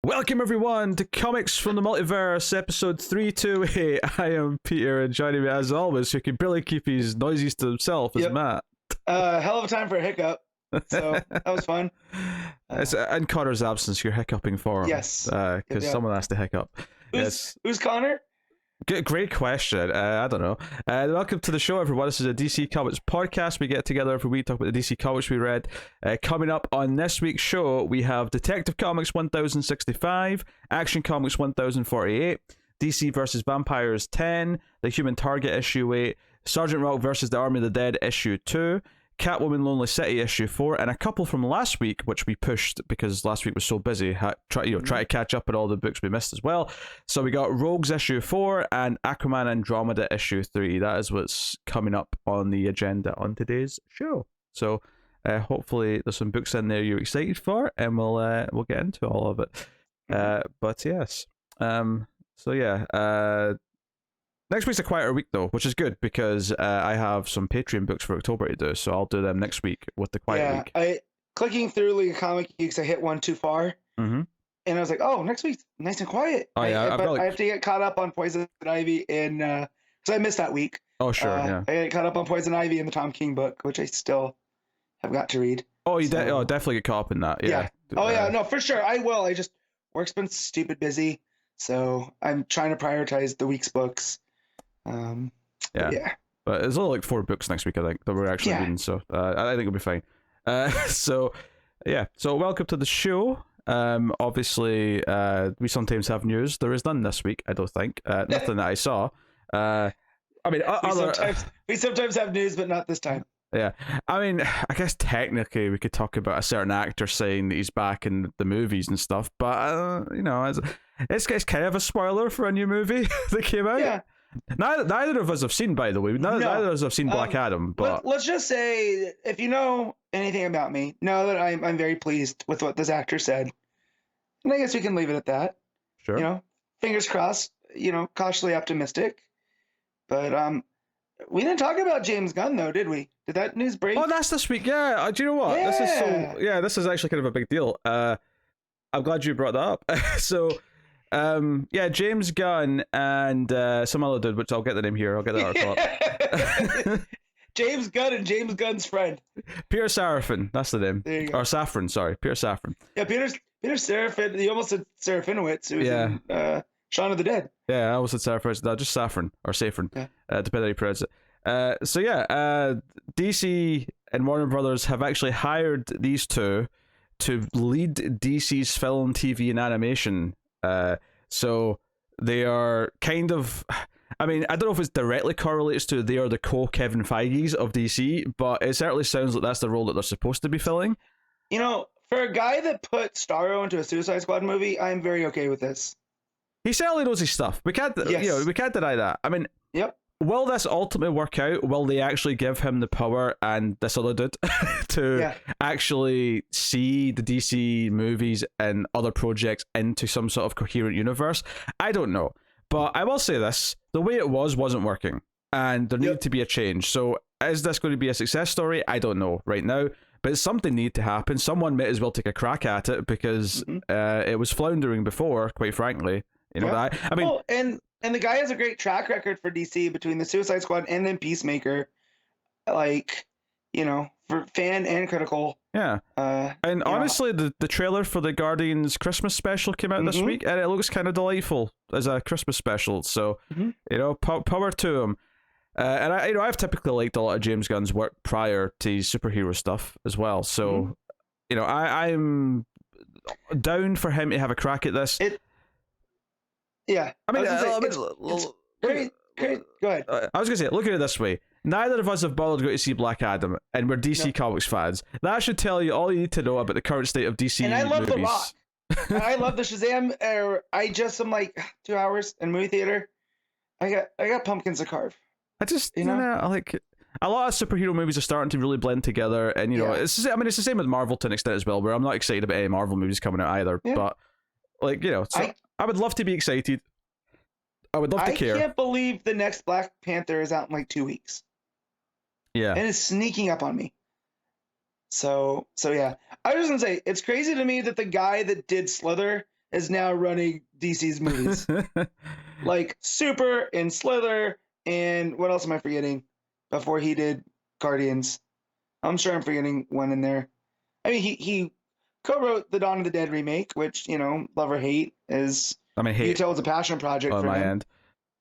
Welcome everyone to Comics from the Multiverse, episode 328. I am Peter, and joining me as always, who can barely keep his noises to himself, is Matt. Hell of a time for a hiccup. So that was fun. It's in Connor's absence, you're hiccuping for him. Yes. Because someone has to hiccup. Who's Connor? Great question. I don't know. Welcome to the show, everyone. This is a DC Comics podcast. We get together every week, talk about the DC Comics we read. Coming up on this week's show, we have Detective Comics 1065, Action Comics 1048, DC vs. Vampires 10, The Human Target issue 8, Sergeant Rock vs. the Army of the Dead issue 2, Catwoman Lonely City issue 4, and a couple from last week, which we pushed because last week was so busy. Try to catch up on all the books we missed as well. So we got Rogues issue 4 and Aquaman Andromeda issue 3. That is what's coming up on the agenda on today's show. So hopefully there's some books in there you're excited for, and we'll get into all of it. But yes, next week's a quieter week though, which is good because I have some Patreon books for October to do, so I'll do them next week with the quiet week. Clicking through League of Comic Geeks, I hit one too far, and I was like, "Oh, next week's nice and quiet." Oh yeah, I have to get caught up on Poison Ivy because I missed that week. Oh sure, yeah. I get caught up on Poison Ivy and the Tom King book, which I still have got to read. Oh, definitely get caught up in that. Yeah. No, for sure, I will. I just work's been stupid busy, so I'm trying to prioritize the week's books. But there's only like 4 books next week, I think, that we're actually reading, so I think it'll be fine. So welcome to the show. Obviously, we sometimes have news. There is none this week, I don't think. Nothing that I saw. We sometimes have news, but not this time. Yeah, I mean, I guess technically we could talk about a certain actor saying that he's back in the movies and stuff, but it's kind of a spoiler for a new movie that came out. Yeah. Neither of us have seen, by the way. Neither of us have seen Black Adam. But let's just say, if you know anything about me, know that I'm very pleased with what this actor said, and I guess we can leave it at that. Sure. Fingers crossed. Cautiously optimistic. But we didn't talk about James Gunn though, did we? Did that news break? Oh, that's this week. Yeah. Do you know what? Yeah. This is actually kind of a big deal. I'm glad you brought that up. So. James Gunn and some other dude, which I'll get the name here. I'll get the article up. James Gunn and James Gunn's friend. Peter Seraphim, that's the name. There you go. Or Safran, sorry. Peter Safran. Yeah, Peter Seraphim. You almost said Serafinowicz, who was in Shaun of the Dead. Yeah, I almost said Seraphim. No, just Safran or Safran, depending on how you pronounce it. DC and Warner Brothers have actually hired these two to lead DC's film, TV, and animation. So they are kind of, I mean, I don't know if it's directly correlates to they are the co-Kevin Feige's of DC, but it certainly sounds like that's the role that they're supposed to be filling. For a guy that put Starro into a Suicide Squad movie, I'm very okay with this. He certainly knows his stuff. We can't deny that. I mean, will this ultimately work out? Will they actually give him the power and this other dude to actually see the DC movies and other projects into some sort of coherent universe? I don't know. But I will say this, the way it wasn't working, and there needed to be a change. So is this going to be a success story? I don't know right now, but something needed to happen. Someone might as well take a crack at it because it was floundering before, quite frankly. And the guy has a great track record for DC between the Suicide Squad and then Peacemaker, for fan and critical. Yeah. Honestly, the trailer for the Guardians Christmas special came out this week, and it looks kind of delightful as a Christmas special. So, power to him. And I've typically liked a lot of James Gunn's work prior to his superhero stuff as well. So, I'm down for him to have a crack at this. Yeah. I mean, great. Go ahead. I was going to say, look at it this way. Neither of us have bothered going to see Black Adam, and we're DC Comics fans. That should tell you all you need to know about the current state of DC movies. And I love The Rock. And I love the Shazam. I just am like 2 hours in movie theater. I got pumpkins to carve. I just, like, a lot of superhero movies are starting to really blend together, and it's the same with Marvel to an extent as well, where I'm not excited about any Marvel movies coming out either. But I would love to be excited. I would love to care. I can't believe the next Black Panther is out in like 2 weeks. Yeah. And it's sneaking up on me. So yeah. I was gonna say, it's crazy to me that the guy that did Slither is now running DC's movies. Like Super and Slither and what else am I forgetting before he did Guardians? I'm sure I'm forgetting one in there. I mean, he co-wrote the Dawn of the Dead remake, which, love or hate is, I mean, you hate can tell it's a passion project on for my him. end.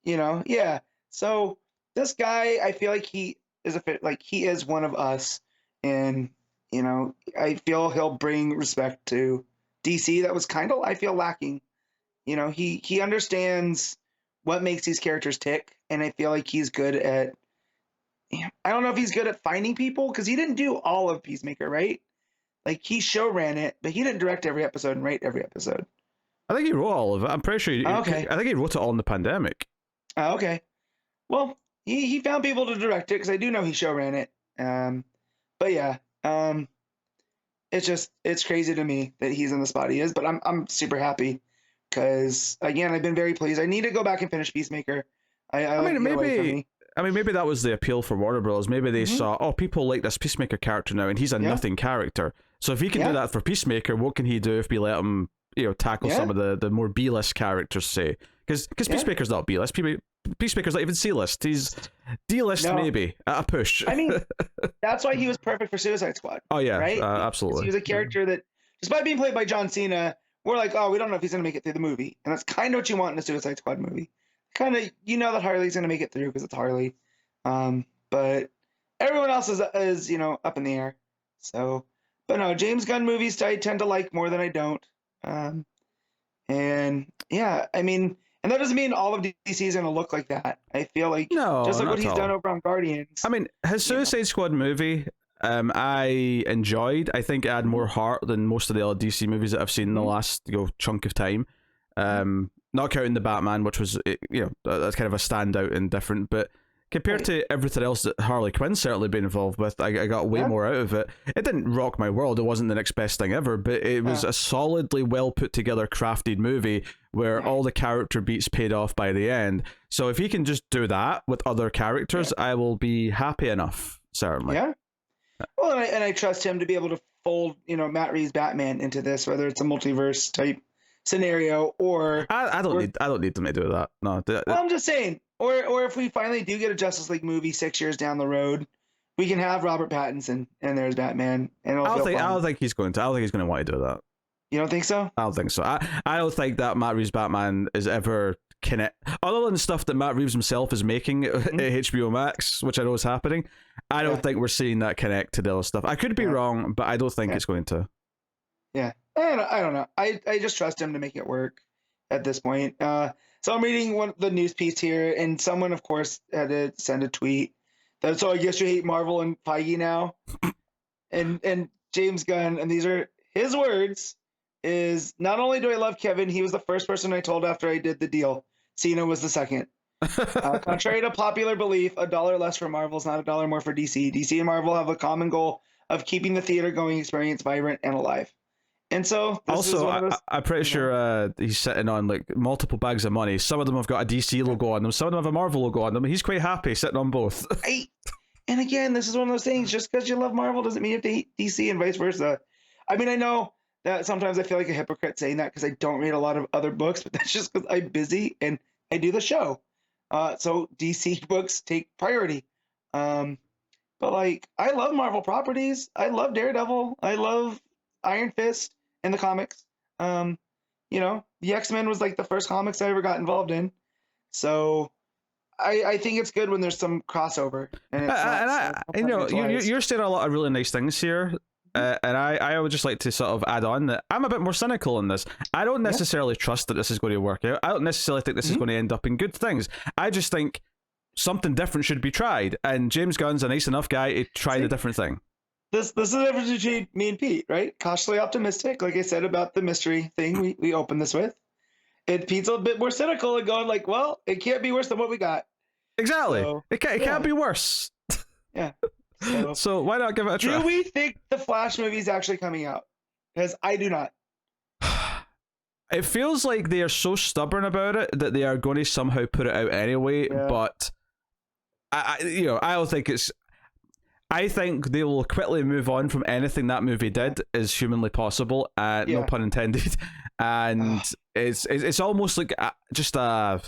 Yeah. So this guy, I feel like he is one of us, and I feel he'll bring respect to DC that was kind of, I feel, lacking. He understands what makes these characters tick, and I feel like he's good at. I don't know if he's good at finding people because he didn't do all of Peacemaker, right? Like he show ran it, but he didn't direct every episode and write every episode. I think he wrote all of it. I'm pretty sure. Okay. I think he wrote it all in the pandemic. Okay. Well, he found people to direct it because I do know he show ran it. But yeah, it's crazy to me that he's in the spot he is. But I'm super happy because again, I've been very pleased. I need to go back and finish Peacemaker. I mean, maybe that was the appeal for Warner Bros. Maybe they saw, people like this Peacemaker character now, and he's a nothing character. So if he can do that for Peacemaker, what can he do if we let him, tackle some of the more B-list characters, say? Because Peacemaker's not B-list. Peacemaker's not even C-list. He's D-list, maybe, at a push. I mean, that's why he was perfect for Suicide Squad. Oh, yeah, right? Absolutely. He was a character that, despite being played by John Cena, we're like, we don't know if he's going to make it through the movie. And that's kind of what you want in a Suicide Squad movie. Kind of, that Harley's going to make it through because it's Harley. But everyone else is up in the air. So, but no, James Gunn movies I tend to like more than I don't. And yeah, I mean, and that doesn't mean all of DC is going to look like that. I feel like just like what he's done over on Guardians. I mean, his Suicide Squad movie, I enjoyed. I think it had more heart than most of the other DC movies that I've seen in the last chunk of time. Not counting the Batman, which was that's kind of a standout and different, but compared to everything else that Harley Quinn's certainly been involved with, I got way more out of it. It didn't rock my world. It wasn't the next best thing ever, but it was a solidly well put together, crafted movie where all the character beats paid off by the end. So if he can just do that with other characters, I will be happy enough, certainly. Yeah. Well, and I trust him to be able to fold, Matt Reeves' Batman into this, whether it's a multiverse type scenario or I don't need them to do that. No. Well, I'm just saying. Or if we finally do get a Justice League movie 6 years down the road, we can have Robert Pattinson and there's Batman. And I don't think he's going to. I don't think he's going to want to do that. You don't think so? I don't think so. I don't think that Matt Reeves' Batman is ever connect. Other than stuff that Matt Reeves himself is making at HBO Max, which I know is happening, I don't think we're seeing that connect to the other stuff. I could be wrong, but I don't think it's going to. Yeah. I don't know. I just trust him to make it work at this point. So I'm reading the news piece here, and someone, of course, had to send a tweet that, so I guess you hate Marvel and Feige now. and James Gunn, and these are his words, is not only do I love Kevin, he was the first person I told after I did the deal. Cena was the second. Contrary to popular belief, $1 less for Marvel is not $1 more for DC. DC and Marvel have a common goal of keeping the theater-going experience vibrant and alive. And so I'm pretty sure he's sitting on like multiple bags of money. Some of them have got a DC logo on them, some of them have a Marvel logo on them. He's quite happy sitting on both. And again, this is one of those things, just because you love Marvel doesn't mean you have to hate DC and vice versa. I mean, I know that sometimes I feel like a hypocrite saying that because I don't read a lot of other books, but that's just because I'm busy and I do the show. So DC books take priority. But like, I love Marvel properties. I love Daredevil. I love Iron Fist in the comics. The X-Men was like the first comics I ever got involved in. So I think it's good when there's some crossover. And you're saying a lot of really nice things here. And I would just like to sort of add on that I'm a bit more cynical on this. I don't necessarily trust that this is going to work out. I don't necessarily think this is going to end up in good things. I just think something different should be tried. And James Gunn's a nice enough guy to try a different thing. This is the difference between me and Pete, right? Cautiously optimistic, like I said about the mystery thing we opened this with. And Pete's a bit more cynical and going like, well, it can't be worse than what we got. Exactly. So, it can't be worse. Yeah. So why not give it a try? Do we think the Flash movie is actually coming out? Because I do not. It feels like they are so stubborn about it that they are going to somehow put it out anyway. Yeah. But I don't think it's. I think they will quickly move on from anything that movie did, as humanly possible. No pun intended. and it's almost like just a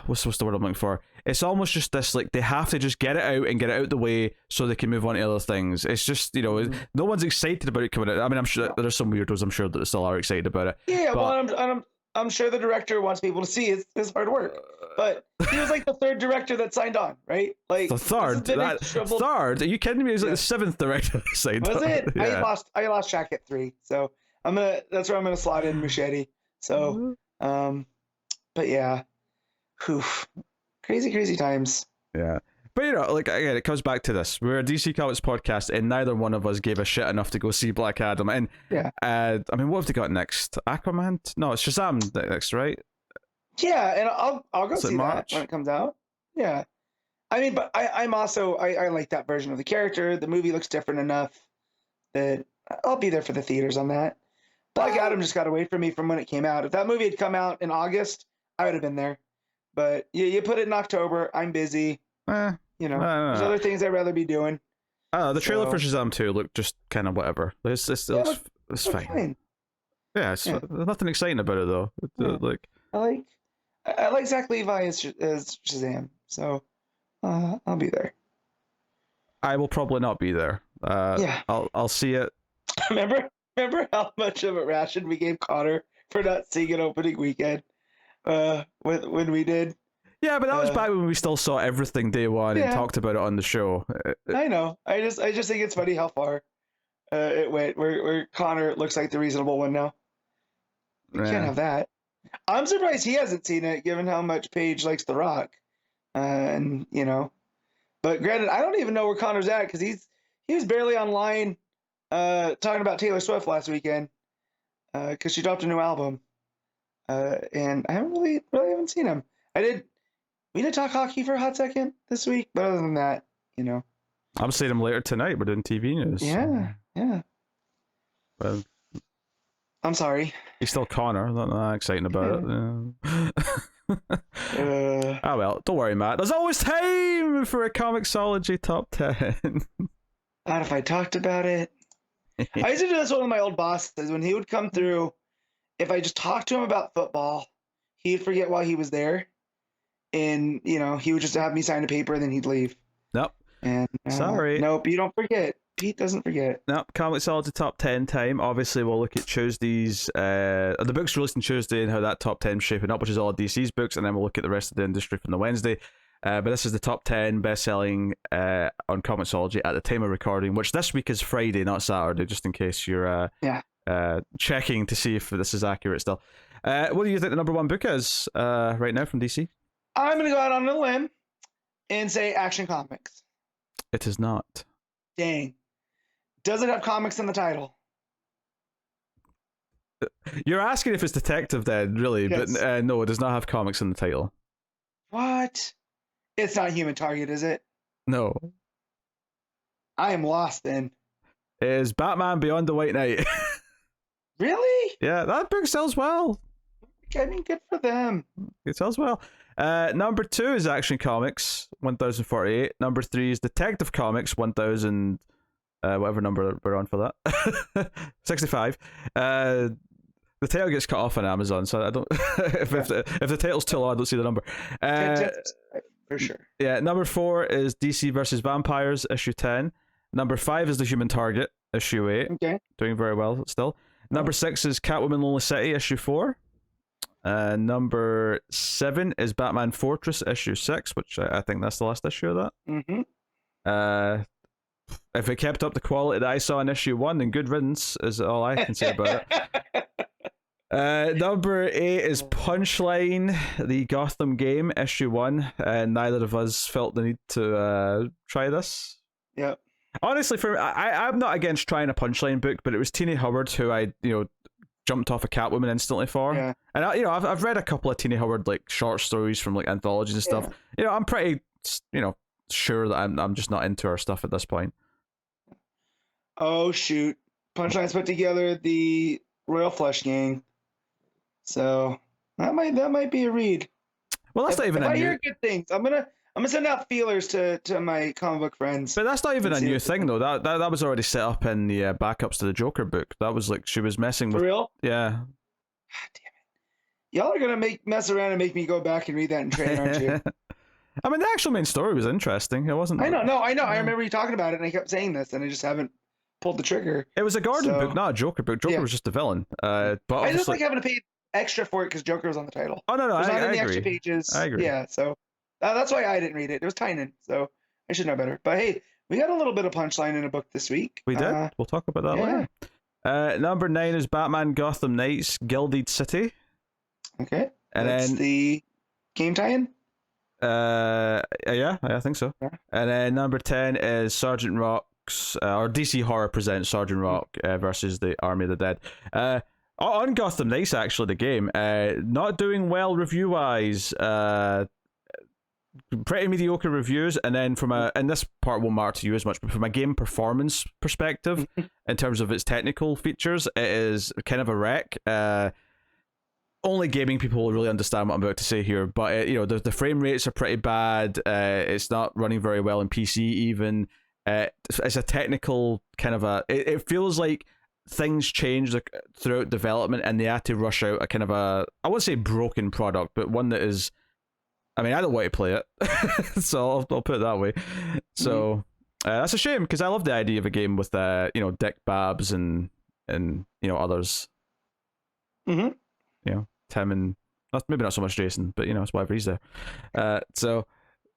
what's the word I'm looking for? It's almost just this, like, they have to just get it out and get it out the way so they can move on to other things. It's just, you know, no one's excited about it coming out. I mean, I'm sure there's some weirdos, I'm sure, that still are excited about it. Yeah, but, well, I'm sure the director wants people to see his hard work. But he was like the third director that signed on, right? Like the third? Third? Are you kidding me? He was like the seventh director that signed on. Was it? Yeah. I lost track at 3. So that's where I'm gonna slot in Machete. So but yeah. Whew. Crazy times. Yeah. But, you know, like, again, it comes back to this. We're a DC Comics podcast, and neither one of us gave a shit enough to go see Black Adam. And, I mean, what have they got next? Aquaman? No, it's Shazam next, right? Yeah, and I'll go see that when it comes out. Yeah. I mean, but I'm also, I like that version of the character. The movie looks different enough that I'll be there for the theaters on that. Black Adam just got away from me from when it came out. If that movie had come out in August, I would have been there. But you put it in October. I'm busy. You know, there's other things I'd rather be doing. The trailer for Shazam 2 looked just kind of whatever. It's fine. Yeah, there's nothing exciting about it though. Like I like Zach Levi as Shazam, so I'll be there. I will probably not be there. I'll see it. Remember how much of a ration we gave Connor for not seeing it opening weekend? When we did. Yeah, but that was back when we still saw everything day one and talked about it on the show. I know. I just think it's funny how far it went. Where Connor looks like the reasonable one now. We can't have that. I'm surprised he hasn't seen it, given how much Paige likes The Rock. And you know, but granted, I don't even know where Connor's at because he was barely online talking about Taylor Swift last weekend because she dropped a new album. And I haven't really haven't seen him. We did talk hockey for a hot second this week, but other than that, you know. I'm seeing him later tonight. We're doing TV news. Yeah. Well, I'm sorry. He's still Connor. I'm not excited about it. Well, don't worry, Matt. There's always time for a ComiXology top 10. Not if I talked about it. I used to do this with one of my old bosses when he would come through. If I just talked to him about football, he'd forget why he was there. And, you know, he would just have me sign a paper and then he'd leave. Nope. And sorry. Nope, you don't forget. Pete doesn't forget. Nope. ComiXology top 10 time. Obviously, we'll look at Tuesday's, the books released on Tuesday and how that top 10 is shaping up, which is all DC's books, and then we'll look at the rest of the industry from the Wednesday. But this is the top 10 best-selling on ComiXology at the time of recording, which this week is Friday, not Saturday, just in case you're checking to see if this is accurate still. What do you think the number one book is right now from DC? I'm going to go out on a limb and say Action Comics. It is not. Dang. Does it have comics in the title? You're asking if it's detective then, really, yes. But no, it does not have comics in the title. What? It's not Human Target, is it? No. I am lost then. It is Batman Beyond the White Knight. Really? Yeah, that book sells well. I mean, good for them. It sells well. Number 2 is Action Comics, 1048. Number 3 is Detective Comics, 1000, whatever number we're on for that. 65. The title gets cut off on Amazon, so I don't. if the title's too long, I don't see the number. For sure. Yeah. Number 4 is DC versus Vampires, issue 10. Number 5 is The Human Target, issue 8. Okay. Doing very well still. Number 6 is Catwoman Lonely City, issue 4. Number 7 is Batman Fortress, issue 6, which I think that's the last issue of that. Mm-hmm. If it kept up the quality that I saw in issue 1, then good riddance is all I can say about it. Number 8 is Punchline, the Gotham game, issue 1. Neither of us felt the need to try this. Yep. Honestly, I'm not against trying a Punchline book, but it was Tini Howard who I jumped off a Catwoman instantly for. Yeah. And I've read a couple of Tini Howard like short stories from like anthologies and stuff. Yeah. I'm pretty sure that I'm just not into her stuff at this point. Oh shoot. Punchline's put together the Royal Flush Gang. So that might be a read. Well, that's not even I hear good things. I'm gonna send out feelers to my comic book friends. But that's not even a new thing though. That was already set up in the backups to the Joker book. That was like she was messing with. For real? Yeah. Damn it. Y'all are gonna mess around and make me go back and read that in trade, aren't you? I mean, the actual main story was interesting. It wasn't. I know. No, I know. I remember you talking about it, and I kept saying this, and I just haven't pulled the trigger. It was a Gordon book, not a Joker book. Joker was just a villain. But I just like having to pay extra for it because Joker was on the title. Oh no, There's not any agree. extra pages. I agree. Yeah, so that's why I didn't read it. It was Tynion, so I should know better. But hey, we got a little bit of punchline in a book this week. We did. We'll talk about that later. Number 9 is Batman Gotham Knights Gilded City. Okay. And that's then the game tie-in? Yeah, I think so. Yeah. And then number 10 is Sergeant Rock's, or DC Horror presents Sergeant Rock versus the Army of the Dead. On Gotham Knights, actually, the game, not doing well review-wise. Pretty mediocre reviews, and then and this part won't matter to you as much, but from a game performance perspective, in terms of its technical features, it is kind of a wreck. Only gaming people will really understand what I'm about to say here, but the frame rates are pretty bad. It's not running very well in PC even. It's a technical kind of it feels like things changed throughout development, and they had to rush out a kind of I wouldn't say broken product, but one that is. I mean, I don't want to play it, so I'll put it that way. So that's a shame because I love the idea of a game with Dick Babs and others. Mm-hmm. Tim and maybe not so much Jason, but it's whatever, he's there. So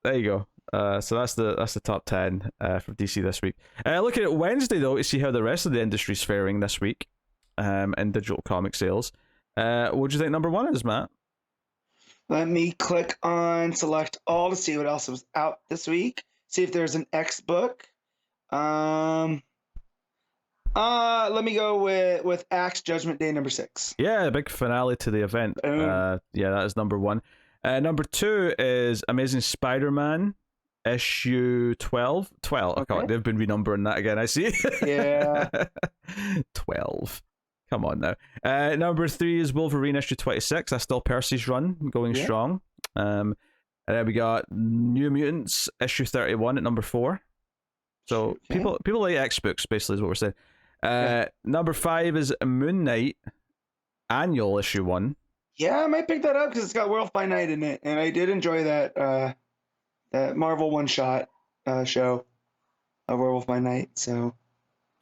there you go. So that's the top 10 for DC this week. Looking at Wednesday though to see how the rest of the industry's faring this week, in digital comic sales. What do you think number 1 is, Matt? Let me click on select all to see what else was out this week. See if there's an X book. Let me go with Axe Judgment Day number 6. Yeah, big finale to the event. Yeah, that is number 1. Number 2 is Amazing Spider-Man issue 12. 12. Okay. Oh, God, they've been renumbering that again. I see. Yeah. 12. Come on now. Number 3 is Wolverine issue 26. That's still Percy's run, going strong. And then we got New Mutants issue 31 at number 4. So people like X books, basically, is what we're saying. Number 5 is Moon Knight annual issue 1. Yeah, I might pick that up because it's got Werewolf by Night in it, and I did enjoy that Marvel one-shot show of Werewolf by Night. So.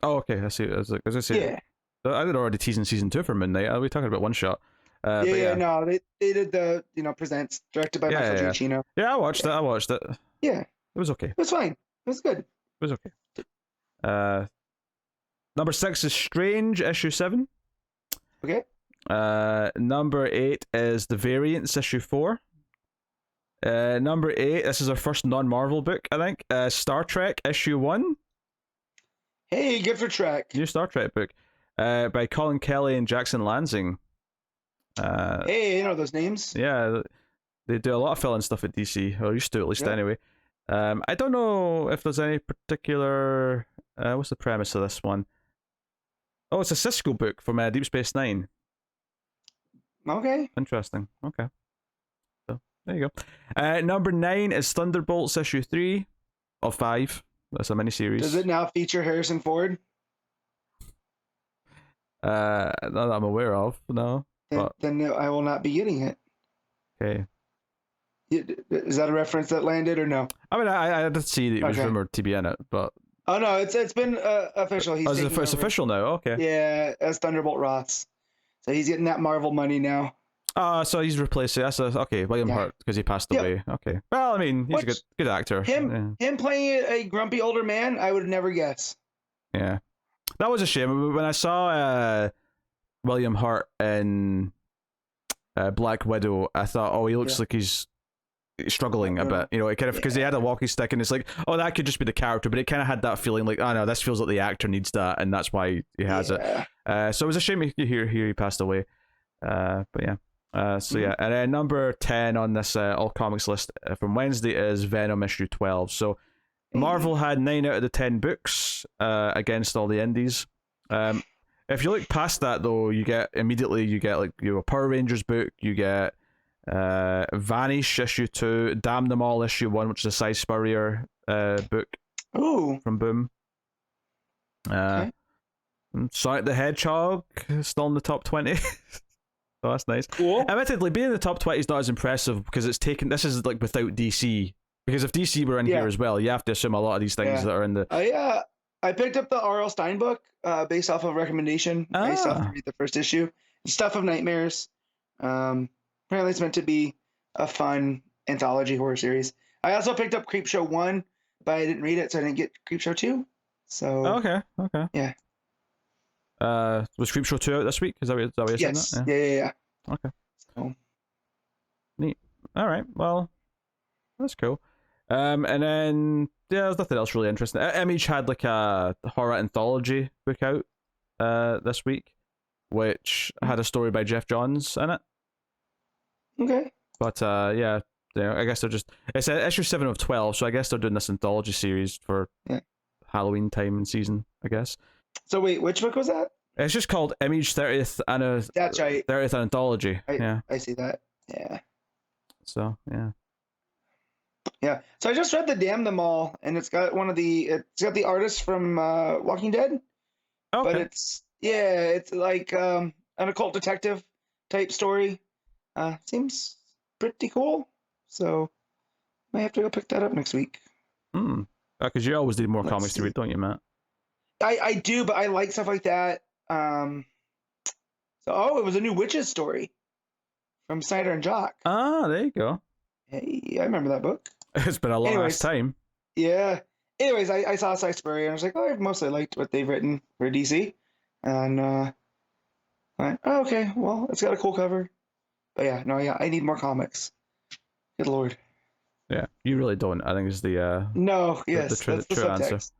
Oh, okay. I see. I was gonna say. Yeah. I did already teasing season 2 for Midnight. Are we talking about one shot? No, they did the presents directed by Michael Giacchino. Yeah, I watched it. Yeah, it was okay. It was fine. It was good. It was okay. Number 6 is Strange issue 7. Okay. Number 8 is The Variants issue 4. Number 8. This is our first non-Marvel book, I think. Star Trek issue 1. Hey, good for Trek. New Star Trek book. By Colin Kelly and Jackson Lansing. Hey, you know those names? Yeah, they do a lot of fill-in stuff at DC, or used to at least anyway. I don't know if there's any particular... what's the premise of this one? Oh, it's a Cisco book from Deep Space Nine. Okay. Interesting. Okay. So, there you go. Number 9 is Thunderbolts issue 3 of 5. That's a miniseries. Does it now feature Harrison Ford? Not that I'm aware of, no. Then I will not be getting it. Okay. Is that a reference that landed or no? I mean, I did see that it was rumored to be in it, but... Oh, no, it's been official. It's official now, okay. Yeah, as Thunderbolt Ross. So he's getting that Marvel money now. So he's replacing... William Hurt, because he passed away. Okay. Well, I mean, he's a good actor. Him playing a grumpy older man, I would never guess. Yeah. That was a shame. When I saw William Hurt in Black Widow, I thought, he looks like he's struggling a bit. It kind of because he had a walking stick, and it's like, that could just be the character, but it kind of had that feeling like, oh no, this feels like the actor needs that, and that's why he has it. So it was a shame to hear he passed away. But yeah. And then number 10 on this all comics list from Wednesday is Venom issue 12. So Marvel had 9 out of the 10 books against all the indies. If you look past that, though, you get like a Power Rangers book, you get Vanish issue 2, Damn Them All issue 1, which is a Cy Spurrier book from Boom. Sonic the Hedgehog still in the top 20. So that's nice. Cool. Admittedly, being in the top 20 is not as impressive because it's taken. This is like without DC. Because if DC were in here as well, you have to assume a lot of these things that are in the. I picked up the R.L. Stine book based off of recommendation. I still have to read the first issue. Stuff of Nightmares. Apparently, it's meant to be a fun anthology horror series. I also picked up Creepshow 1, but I didn't read it, so I didn't get Creepshow 2. So Okay. Yeah. Was Creepshow 2 out this week? Is that what you're saying? Yes. Yeah. Okay. So. Neat. All right. Well, that's cool. And then there's nothing else really interesting. Image had like a horror anthology book out this week, which had a story by Jeff Johns in it. Okay. But yeah, I guess they're just it's issue 7 of 12, so I guess they're doing this anthology series for Halloween time and season, I guess. So wait, which book was that? It's just called Image 30th and That's right. 30th Anthology. I see that. Yeah. So yeah. Yeah. So I just read The Damn Them All, and it's got the artist from Walking Dead. Okay. But it's like an occult detective type story. Seems pretty cool. So might have to go pick that up next week. Because you always need more comics to read, don't you, Matt? I do, but I like stuff like that. It was a new Witches story from Snyder and Jock. Ah, there you go. Hey, I remember that book. It's been a long ass time. Yeah. Anyways, I saw Sexbury and I was like, I've mostly liked what they've written for DC. And okay, well, it's got a cool cover. But I need more comics. Good lord. Yeah, you really don't. I think is the that's the true answer. subtext.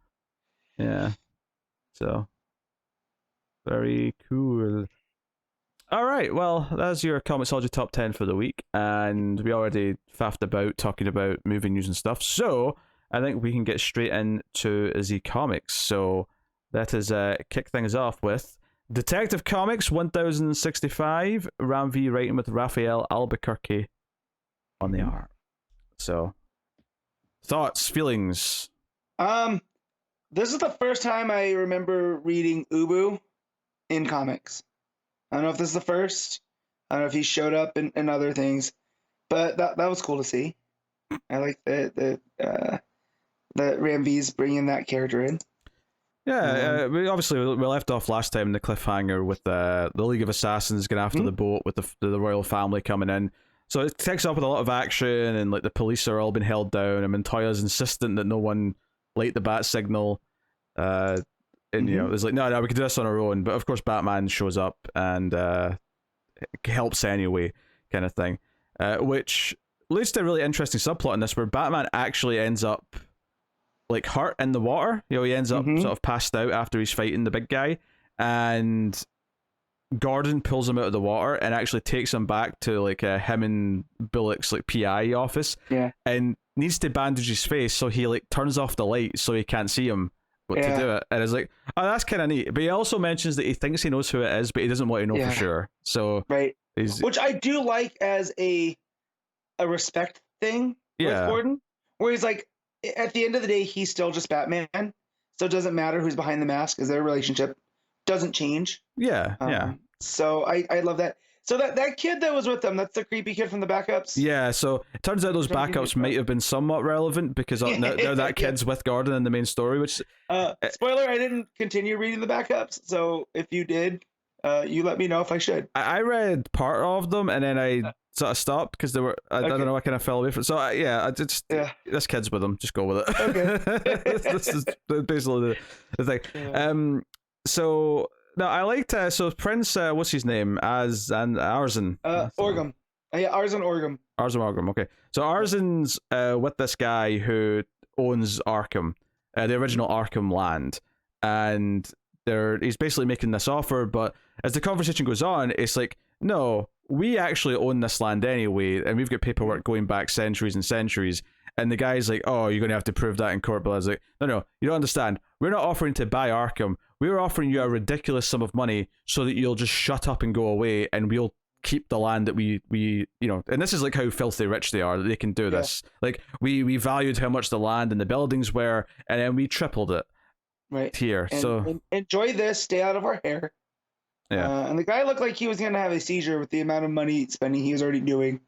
Yeah. So very cool. All right, well, that's your ComiXology top 10 for the week, and we already faffed about talking about movie news and stuff, so I think we can get straight into the comics. So that is kick things off with Detective Comics 1065, Ram V writing with Rafael Albuquerque on the art. So, thoughts, feelings? This is the first time I remember reading Ubu in comics. I don't know if this is the first. I don't know if he showed up in other things, but that was cool to see. I like that Ram V's bringing that character in. Yeah, we left off last time in the cliffhanger with the League of Assassins going after the boat with the royal family coming in. So it takes up with a lot of action, and like the police are all being held down, and Montoya's insistent that no one light the bat signal. And there's like, no, we can do this on our own. But of course, Batman shows up and helps anyway, kind of thing. Which leads to a really interesting subplot in this, where Batman actually ends up like hurt in the water. He ends up sort of passed out after he's fighting the big guy, and Gordon pulls him out of the water and actually takes him back to like him and Bullock's like PI office. Yeah, and needs to bandage his face, so he like turns off the light so he can't see him. To do it, and it's like, oh, that's kind of neat. But he also mentions that he thinks he knows who it is, but he doesn't want to know for sure. So which I do like as a respect thing with Gordon, where he's like, at the end of the day, he's still just Batman, so it doesn't matter who's behind the mask, because their relationship doesn't change. So I love that. So that kid that was with them, that's the creepy kid from the backups? Yeah, so it turns out those backups might have been somewhat relevant, because now that kid's with Gordon in the main story, which... spoiler, I didn't continue reading the backups, so if you did, you let me know if I should. I read part of them, and then I sort of stopped, because they were... I don't know, I kind of fell away from it. So, this kid's with them, just go with it. Okay. this is basically the thing. Yeah. So... No, I liked Prince. What's his name? Arzen. Orgum. Arzen Orgum. Arzen Orgum. Okay, so Arzen's with this guy who owns Arkham, the original Arkham land, and he's basically making this offer. But as the conversation goes on, it's like, no, we actually own this land anyway, and we've got paperwork going back centuries and centuries. And the guy's like, oh, you're going to have to prove that in court. But I was like, no, you don't understand. We're not offering to buy Arkham. We're offering you a ridiculous sum of money so that you'll just shut up and go away, and we'll keep the land that we and this is like how filthy rich they are, that they can do this. Like, we valued how much the land and the buildings were, and then we tripled it here. Enjoy this, stay out of our hair. Yeah. And the guy looked like he was going to have a seizure with the amount of money spending he was already doing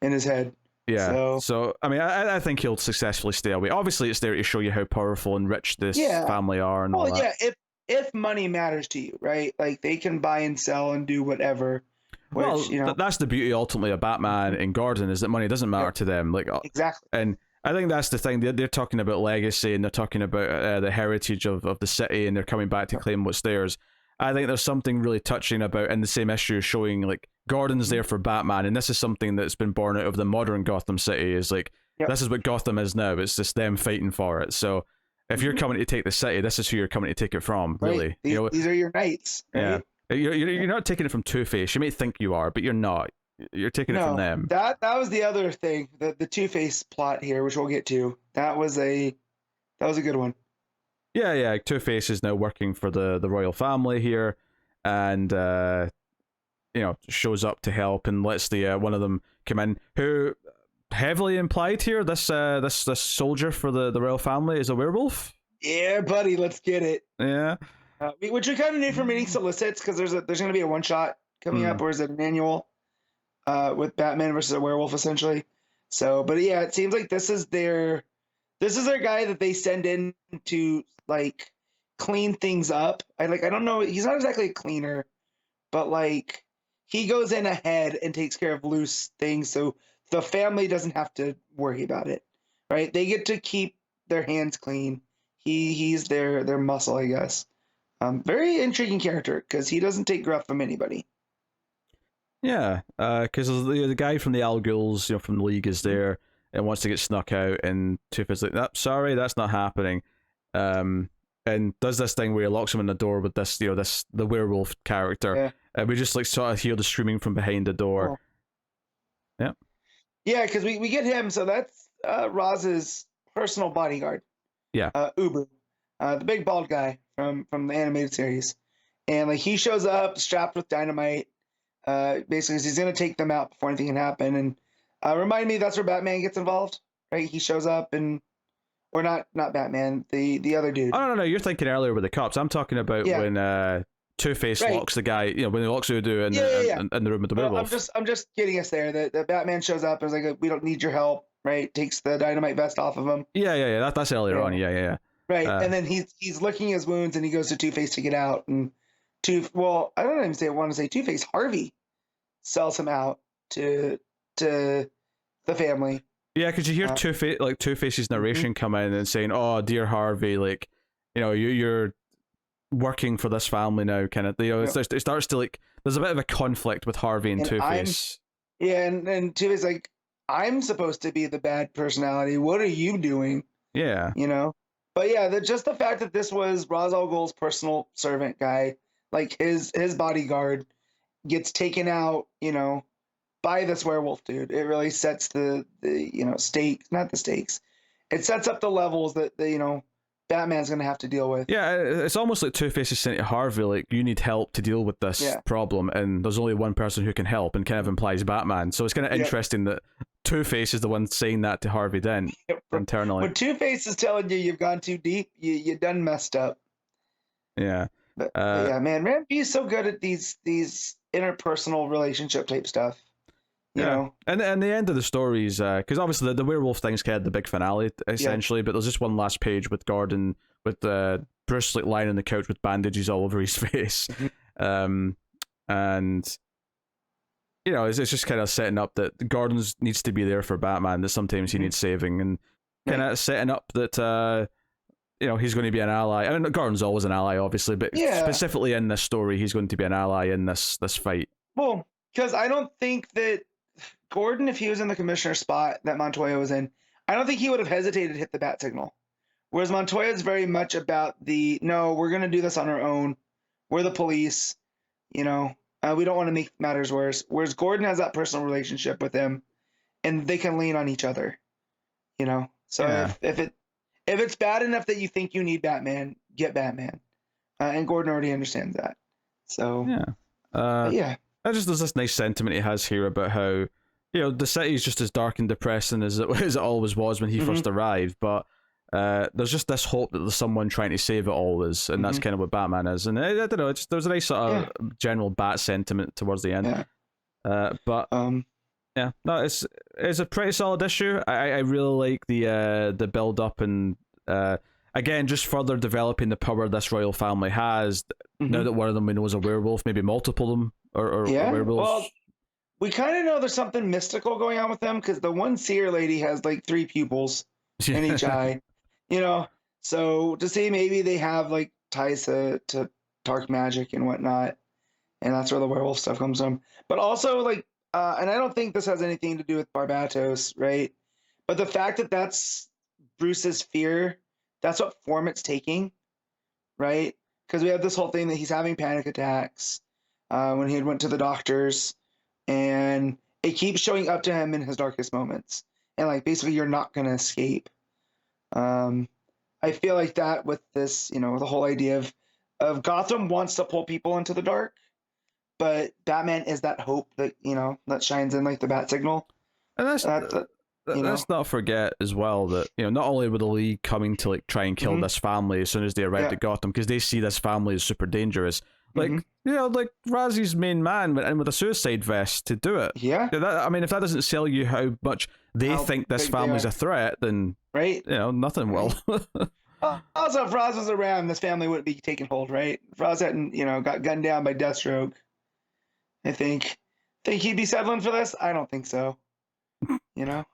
in his head. Yeah. So I mean, I think he'll successfully stay away. Obviously, it's there to show you how powerful and rich this family are and all that. Well, yeah. If money matters to you, right? Like they can buy and sell and do whatever. Which, that's the beauty ultimately of Batman and Gordon, is that money doesn't matter to them. Like exactly. And I think that's the thing. They're talking about legacy, and they're talking about the heritage of the city, and they're coming back to claim what's theirs. I think there's something really touching about, in the same issue, showing like Gordon's there for Batman, and this is something that's been born out of the modern Gotham City. Is like this is what Gotham is now. It's just them fighting for it. So if you're coming to take the city, this is who you're coming to take it from. Really, these are your knights. Right? Yeah, you're not taking it from Two-Face. You may think you are, but you're not. You're taking it from them. That was the other thing. The Two-Face plot here, which we'll get to. That was a good one. Yeah. Two-Face is now working for the royal family here, and shows up to help and lets the one of them come in, who heavily implied here this soldier for the royal family is a werewolf. Yeah, buddy, let's get it. Yeah, which we kind of knew from reading solicits, because there's going to be a one shot coming up, or is it an annual with Batman versus a werewolf essentially. So, but yeah, it seems like this is their guy that they send in to like clean things up. I don't know, he's not exactly a cleaner, but like he goes in ahead and takes care of loose things, so the family doesn't have to worry about it, right? They get to keep their hands clean. He's their muscle, I guess. Very intriguing character, because he doesn't take gruff from anybody. Yeah, because the guy from the Al Ghul's, from the League, is there and wants to get snuck out, and Two-Face is like, sorry, that's not happening. And does this thing where he locks him in the door with this, the werewolf character. We just like sort of hear the screaming from behind the door. Oh. Yeah. Yeah, because we get him, so that's Raz's personal bodyguard. Yeah. Uber, the big bald guy from the animated series, and like he shows up strapped with dynamite. Basically, he's gonna take them out before anything can happen. And remind me, that's where Batman gets involved, right? He shows up or not Batman, the other dude. Oh no, you're thinking earlier with the cops. I'm talking about when Two-Face locks the guy. When he locks Udo in the room with the werewolf. I'm just getting us there. The Batman shows up and is like, we don't need your help, right? Takes the dynamite vest off of him. Yeah. That's earlier on. Yeah. Right, and then he's licking his wounds, and he goes to Two-Face to get out. And I don't even want to say Two-Face. Harvey sells him out to the family. Yeah, because you hear Two-Face's narration come in and saying, "Oh, dear Harvey, like, you're working for this family now," kind of. It starts to like. There's a bit of a conflict with Harvey and Two-Face. And Two-Face like, I'm supposed to be the bad personality. What are you doing? Yeah. But yeah, just the fact that this was Ra's al Ghul's personal servant guy, like his bodyguard, gets taken out, by this werewolf dude. It really sets the stakes, not the stakes. It sets up the levels that Batman's gonna have to deal with. Yeah, it's almost like Two-Face is saying to Harvey, like, you need help to deal with this problem, and there's only one person who can help, and kind of implies Batman. So it's kind of interesting that Two-Face is the one saying that to Harvey then internally. When Two-Face is telling you you've gone too deep, you done messed up. Yeah. But yeah, man, Rampy is so good at these interpersonal relationship type stuff. You know? And the end of the stories, because obviously the werewolf thing's kind of the big finale, essentially, but there's just one last page with Gordon, with Bruce like lying on the couch with bandages all over his face. And it's just kind of setting up that Gordon needs to be there for Batman, that sometimes he needs saving, and kind of setting up that he's going to be an ally. I mean, Gordon's always an ally, obviously, but specifically in this story, he's going to be an ally in this fight. Well, because I don't think that Gordon, if he was in the commissioner spot that Montoya was in, I don't think he would have hesitated to hit the bat signal. Whereas Montoya is very much about no, we're going to do this on our own. We're the police, we don't want to make matters worse. Whereas Gordon has that personal relationship with him, and they can lean on each other, So if it's bad enough that you think you need Batman, get Batman. And Gordon already understands that. So There's this nice sentiment he has here about how the city is just as dark and depressing as it always was when he first arrived, but there's just this hope that there's someone trying to save it all is, and that's kind of what Batman is. And I don't know, there's a nice sort of general bat sentiment towards the end. But yeah, no, it's a pretty solid issue. I really like the build up and again, just further developing the power this royal family has. Now that one of them we know is a werewolf, maybe multiple of them or werewolves. Well, we kind of know there's something mystical going on with them because the one seer lady has like 3 pupils in each eye, you know. So to see maybe they have like ties to dark magic and whatnot, and that's where the werewolf stuff comes from. But also like, and I don't think this has anything to do with Barbatos, right? But the fact that that's Bruce's fear, that's what form it's taking, right? Because we have this whole thing that he's having panic attacks when he had went to the doctors, and it keeps showing up to him in his darkest moments. And like basically you're not gonna escape. I feel like that with this, you know, the whole idea of Gotham wants to pull people into the dark, but Batman is that hope that, you know, that shines in like the bat signal. And let's not forget as well that, you know, not only were the League coming to like try and kill this family as soon as they arrived at Gotham, because they see this family as super dangerous. Like, you know, like Razi's main man went in with a suicide vest to do it. Yeah. I mean, if that doesn't sell you how much they think this family's a threat, then, you know, nothing will. Also, if Raz was around, this family wouldn't be taking hold, right? If Raz hadn't, you know, got gunned down by Deathstroke, I think he'd be settling for this? I don't think so. You know?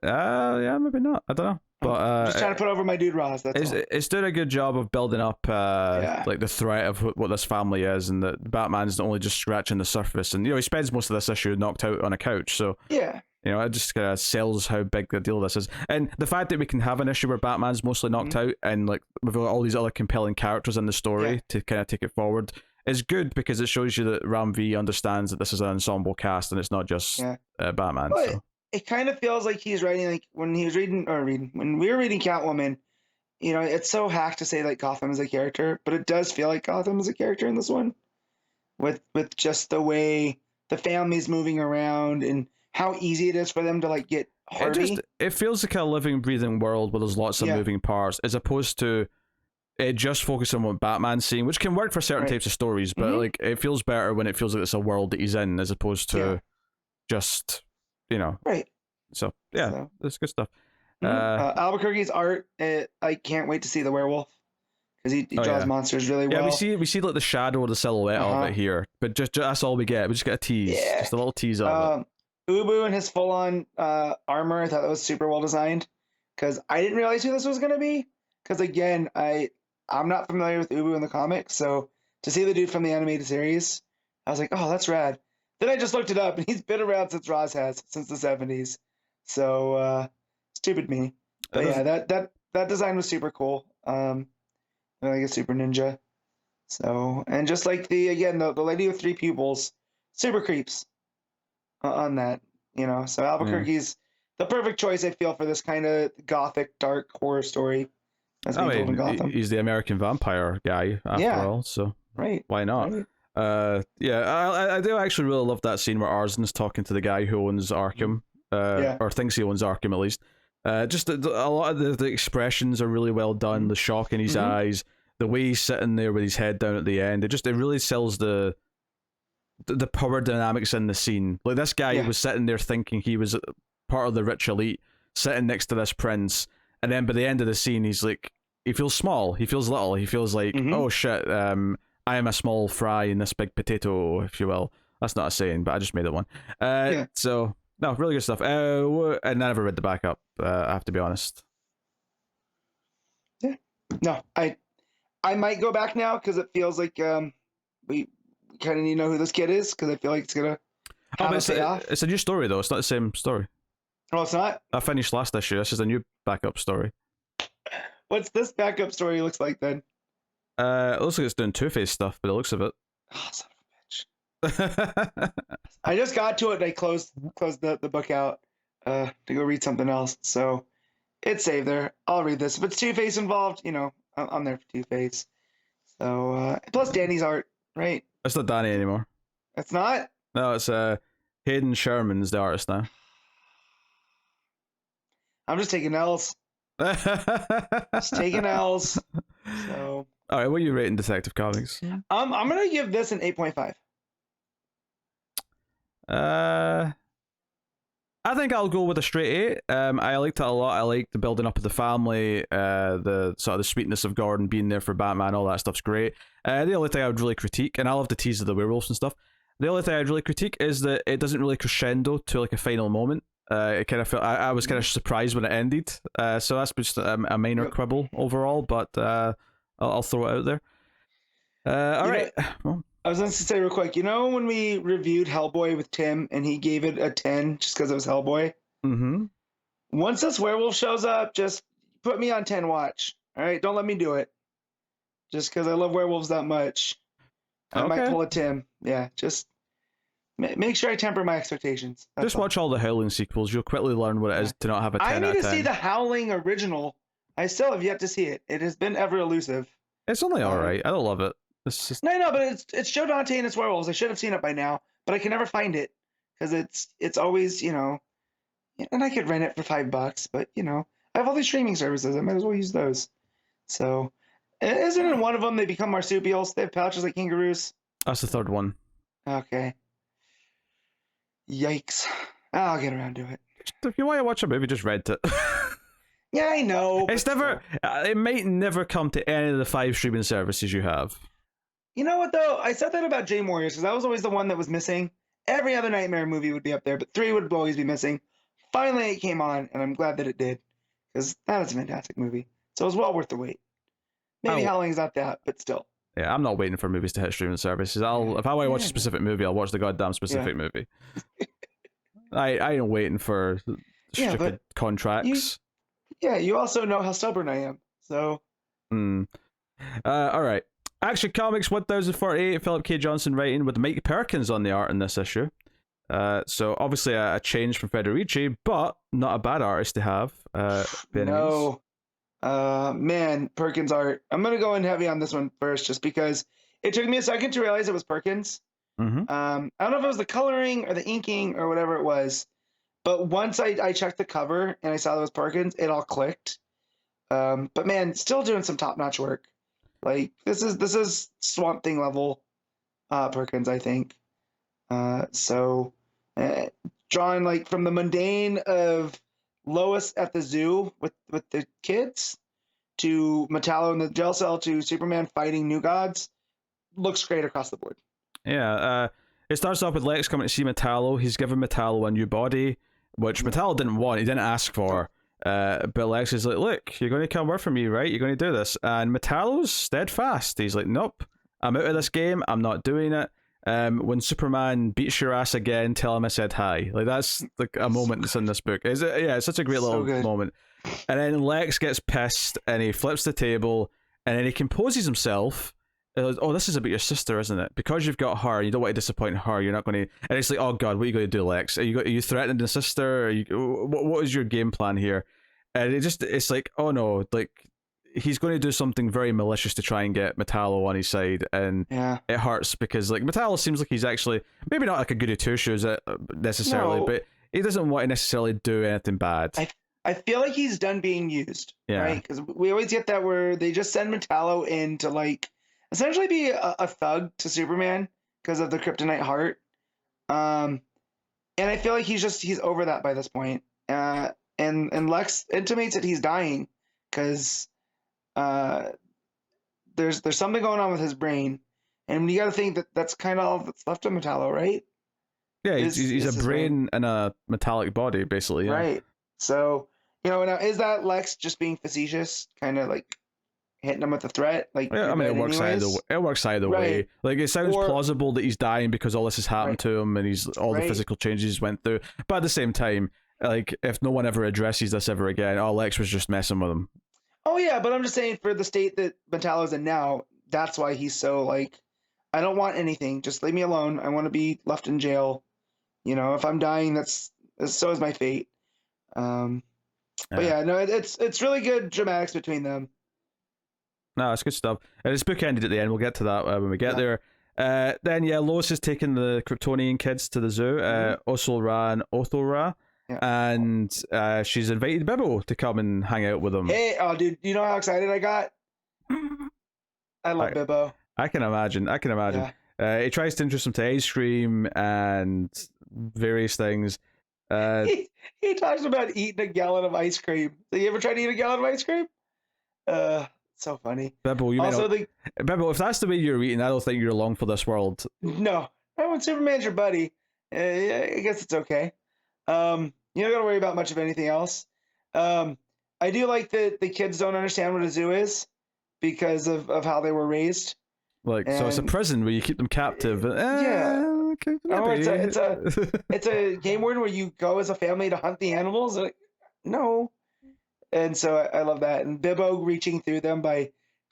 Yeah, maybe not. I don't know. But just trying to put over my dude Raz. It's doing a good job of building up like the threat of what this family is, and that Batman's only just scratching the surface. And you know, he spends most of this issue knocked out on a couch, so yeah, you know, it just kind of sells how big the deal this is. And the fact that we can have an issue where Batman's mostly knocked out, and like we've got all these other compelling characters in the story to kind of take it forward, is good because it shows you that Ram V understands that this is an ensemble cast and it's not just Batman. But so. It kind of feels like he's writing, like when he was when we were reading Catwoman, you know, it's so hack to say like Gotham is a character, but it does feel like Gotham is a character in this one, with just the way the family's moving around and how easy it is for them to like get Harvey. It feels like a living, breathing world where there's lots of moving parts, as opposed to it just focusing on what Batman's seeing, which can work for certain types of stories, but like it feels better when it feels like it's a world that he's in, as opposed to just, you know. Right. So yeah, that's good stuff. Albuquerque's art, I can't wait to see the werewolf, because he draws monsters really well. Yeah, we see like the shadow or the silhouette of it here, but just that's all we get. We just get a tease, just a little tease of it. Ubu and his full-on armor, I thought that was super well designed, because I didn't realize who this was going to be. Because again, I'm not familiar with Ubu in the comics, so to see the dude from the animated series, I was like, oh, that's rad. Then I just looked it up, and he's been around since Roz has, since the 70s. So stupid me. But yeah, that design was super cool. Like a super ninja. So, and just like the lady with 3 pupils, super creeps on that, you know. So Albuquerque's the perfect choice, I feel, for this kind of gothic, dark horror story that's being told in Gotham. He's the American vampire guy after all, so why not? Right. I do actually really love that scene where Arzen's talking to the guy who owns Arkham, or thinks he owns Arkham at least. Just a lot of the expressions are really well done. The shock in his eyes, the way he's sitting there with his head down at the end, it really sells the power dynamics in the scene. Like, this guy was sitting there thinking he was part of the rich elite, sitting next to this prince, and then by the end of the scene, he's like, he feels small, he feels little, he feels like, oh shit, I am a small fry in this big potato, if you will. That's not a saying, but I just made it one. So, no, really good stuff. And I never read the backup, I have to be honest. Yeah. No, I might go back now, because it feels like we kind of need to know who this kid is, because I feel like it's going to have a payoff. It's a new story, though. It's not the same story. Oh, it's not? I finished last issue. This is a new backup story. What's this backup story looks like, then? It looks like it's doing Two-Face stuff, but it looks of it. Oh, son of a bitch. I just got to it, and I closed the book out to go read something else. So it's saved there. I'll read this. If it's Two-Face involved, you know, I'm there for Two-Face. So, plus Danny's art, right? It's not Danny anymore. It's not? No, it's Hayden Sherman's the artist now. I'm just taking L's. Just taking L's. So. All right, what are you rating Detective Comics? I'm gonna give this an 8.5. I think I'll go with a straight 8. I liked it a lot. I liked the building up of the family, the sort of the sweetness of Gordon being there for Batman, all that stuff's great. The only thing I would really critique, and I love the tease of the werewolves and stuff, the only thing I'd really critique is that it doesn't really crescendo to like a final moment. It kind of felt, I was kind of surprised when it ended. So that's just a minor quibble overall, but I'll throw it out there. All right. I was going to say real quick, when we reviewed Hellboy with Tim and he gave it a 10 just because it was Hellboy? Mm-hmm. Once this werewolf shows up, just put me on 10 watch. All right? Don't let me do it. Just because I love werewolves that much. I might pull a Tim. Yeah, just make sure I temper my expectations. Just watch all the Howling sequels. You'll quickly learn what it is to not have a 10 I need out of to 10. see the Howling original. I still have yet to see it. It has been ever elusive. It's only all right. I don't love it. It's just... No, but it's Joe Dante and it's werewolves. I should have seen it by now, but I can never find it because it's always, and I could rent it for $5, but I have all these streaming services. I might as well use those. So, isn't in one of them they become marsupials? They have pouches like kangaroos. That's the third one. Okay. Yikes! I'll get around to it. If you want to watch a movie, just rent it. Yeah, I know. It's never. It might never come to any of the 5 streaming services you have. You know what though? I said that about Dream Warriors because that was always the one that was missing. Every other Nightmare movie would be up there, but 3 would always be missing. Finally, it came on, and I'm glad that it did because that is a fantastic movie. So it was well worth the wait. Maybe Howling's not that, but still. Yeah, I'm not waiting for movies to hit streaming services. If I want to watch a specific movie, I'll watch the goddamn specific movie. I ain't waiting for stupid contracts. You also know how stubborn I am, so. All right. Action Comics 1048, Philip K. Johnson writing with Mike Perkins on the art in this issue. So obviously a change from Federici, but not a bad artist to have. No. Man, Perkins art. I'm going to go in heavy on this one first just because it took me a second to realize it was Perkins. Mm-hmm. I don't know if it was the coloring or the inking or whatever it was, but once I checked the cover and I saw that it was Perkins, it all clicked. But man, still doing some top-notch work. Like this is Swamp Thing level Perkins, I think. Drawing like from the mundane of Lois at the zoo with the kids to Metallo in the jail cell to Superman fighting new gods, looks great across the board. Yeah, it starts off with Lex coming to see Metallo. He's given Metallo a new body, which Metallo didn't want. He didn't ask for. But Lex is like, look, you're going to come work for me, right? You're going to do this. And Metallo's steadfast. He's like, nope, I'm out of this game. I'm not doing it. When Superman beats your ass again, tell him I said hi. Like, that's like a moment that's in this book. Is it? Yeah, it's such a great little moment. And then Lex gets pissed and he flips the table and then he composes himself. Oh, this is about your sister, isn't it? Because you've got her, you don't want to disappoint her. You're not going to. And it's like, oh god, what are you going to do, Lex? Are you threatening the sister? What is your game plan here? And it's like, oh no, like he's going to do something very malicious to try and get Metallo on his side, and it hurts because like Metallo seems like he's actually maybe not like a goody two shoes necessarily, but he doesn't want to necessarily do anything bad. I feel like he's done being used, right? Because we always get that where they just send Metallo in to like essentially be a thug to Superman because of the kryptonite heart. And I feel like he's over that by this point. And Lex intimates that he's dying because there's something going on with his brain. And you got to think that that's kind of all that's left of Metallo, right? Yeah, he's a brain in a metallic body, basically. Yeah. Right. So, now is that Lex just being facetious, kind of like hitting him with a threat? Like, yeah, I mean, it works either way. Like, it sounds plausible that he's dying because all this has happened to him and he's all the physical changes he's went through. But at the same time, like, if no one ever addresses this ever again, Lex was just messing with him. Oh yeah, but I'm just saying for the state that Metallo's in now, that's why he's so like, I don't want anything. Just leave me alone. I want to be left in jail. If I'm dying, so is my fate. But yeah, no, it's really good dramatics between them. No, it's good stuff. And it's bookended at the end. We'll get to that when we get there. Then Lois is taking the Kryptonian kids to the zoo. Oso Ra and Otho Ra. Yeah. and she's invited Bibbo to come and hang out with them. Hey, oh, dude, you know how excited I got? I love Bibbo. I can imagine. Yeah. He tries to introduce him to ice cream and various things. He talks about eating a gallon of ice cream. So you ever tried to eat a gallon of ice cream? So funny. Bibbo, Bibbo, if that's the way you're eating, I don't think you're long for this world. No, when Superman's your buddy, I guess it's okay. You don't got to worry about much of anything else. I do like that the kids don't understand what a zoo is because of how they were raised. Like, so it's a prison where you keep them captive. Yeah. Okay, Oh, it's a game word where you go as a family to hunt the animals. Like, no. And so I love that. And Bibbo reaching through them by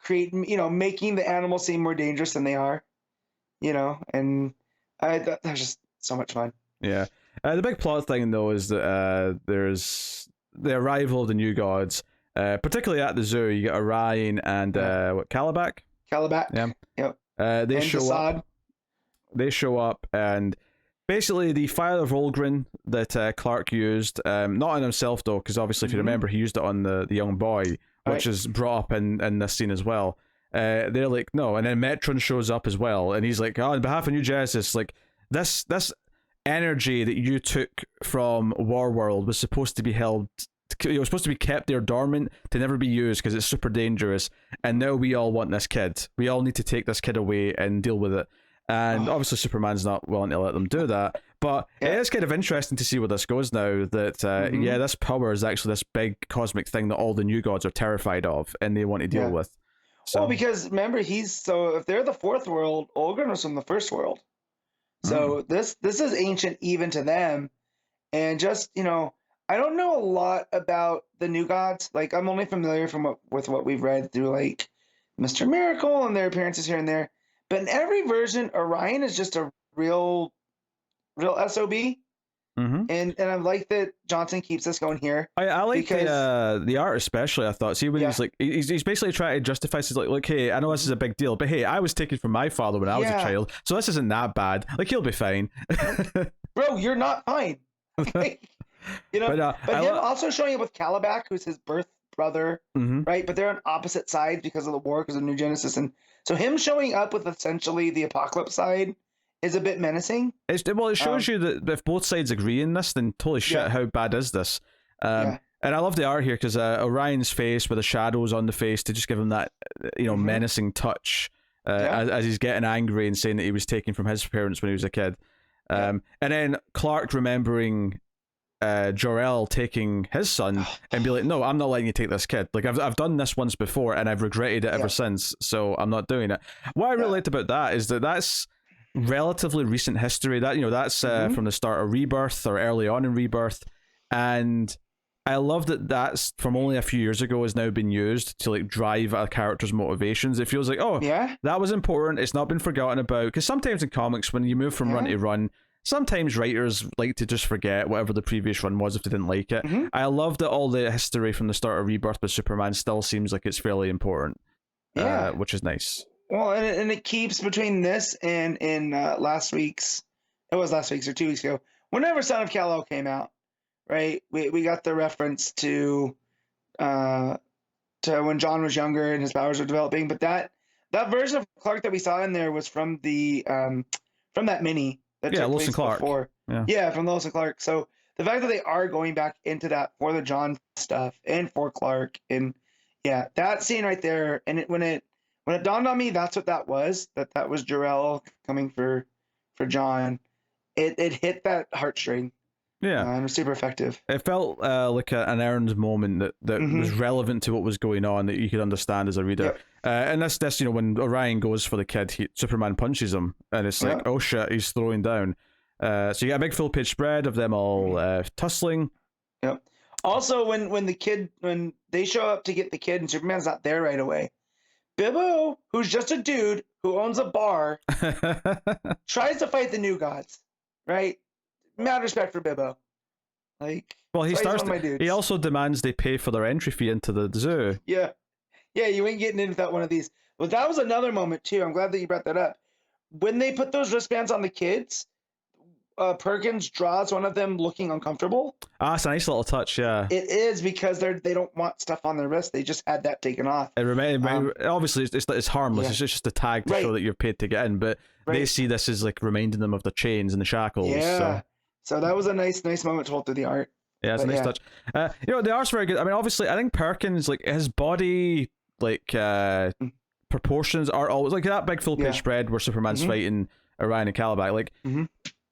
making the animals seem more dangerous than they are. And that was just so much fun. Yeah. The big plot thing, though, is that there's the arrival of the new gods. Particularly at the zoo, you get Orion and Calabac? Calabac. Yeah. Yep. They show up, and basically the fire of Olgrin that Clark used, not on himself though, because obviously if you remember, he used it on the young boy, which is brought up in this scene as well. They're like, no, and then Metron shows up as well, and he's like, on behalf of New Genesis, like this energy that you took from Warworld was supposed to be held. It was supposed to be kept there dormant to never be used because it's super dangerous, and now we all want this kid. We all need to take this kid away and deal with it. And obviously Superman's not willing to let them do that, but it is kind of interesting to see where this goes now, that this power is actually this big cosmic thing that all the new gods are terrified of and they want to deal with. So, well, because remember, if they're the fourth world, Olgrin was from the first world, so this is ancient even to them. And just I don't know a lot about the new gods. Like, I'm only familiar with what we've read through like Mr. Miracle and their appearances here and there. But in every version, Orion is just a real SOB. And I like that Johnson keeps this going here. I like the art especially. I thought, see, when he's like, he's basically trying to justify, he's like, hey, I know this is a big deal, but hey, I was taken from my father when I was a child, so this isn't that bad. Like, he'll be fine. Bro, you're not fine. But him also showing up with Calabac, who's his birth brother, right? But they're on opposite sides because of the war, because of New Genesis, and so him showing up with essentially the Apocalypse side is a bit menacing. It shows you that if both sides agree in this, then holy shit, how bad is this? And I love the art here because Orion's face with the shadows on the face to just give him that menacing touch as he's getting angry and saying that he was taken from his parents when he was a kid. And then Clark remembering Jor-El taking his son and be like, no, I'm not letting you take this kid. Like, I've done this once before and I've regretted it ever since, so I'm not doing it. What I really liked about that is that that's relatively recent history. That's from the start of Rebirth or early on in Rebirth, and I love that that's from only a few years ago has now been used to like drive a character's motivations. It feels like, that was important. It's not been forgotten about, because sometimes in comics when you move from run to run, sometimes writers like to just forget whatever the previous run was if they didn't like it. I love that all the history from the start of Rebirth with Superman still seems like it's fairly important, which is nice. Well, and it keeps between this and in last week's or 2 weeks ago, whenever Son of Kal-El came out, right? We got the reference to when John was younger and his powers were developing, but that version of Clark that we saw in there was from the from that mini. Lois and Clark. Before. Yeah, from Lois and Clark. So the fact that they are going back into that for the John stuff and for Clark, and that scene right there, and when it dawned on me, that's what that was. That was Jor-El coming for John. It hit that heartstring. Yeah, and it was super effective. It felt like an earned moment that was relevant to what was going on, that you could understand as a reader. And this when Orion goes for the kid, Superman punches him, and it's like, oh shit, he's throwing down. So you got a big full page spread of them all tussling. Yep. Also, when they show up to get the kid and Superman's not there right away, Bibbo, who's just a dude who owns a bar, tries to fight the new gods, right? Mad respect for Bibbo. Like, well, he also demands they pay for their entry fee into the zoo. Yeah, you ain't getting in without one of these. But that was another moment too. I'm glad that you brought that up. When they put those wristbands on the kids, Perkins draws one of them looking uncomfortable. Ah, it's a nice little touch, yeah. It is because they don't want stuff on their wrist. They just had that taken off. It obviously it's harmless. Yeah. It's just a tag to show that you're paid to get in, but they see this as like reminding them of the chains and the shackles. Yeah. So that was a nice moment told through the art. Yeah, it's a nice touch. The art's very good. I mean, obviously, I think Perkins, like his body, like proportions are always like that big full page spread where Superman's fighting Orion and Calabac. Like,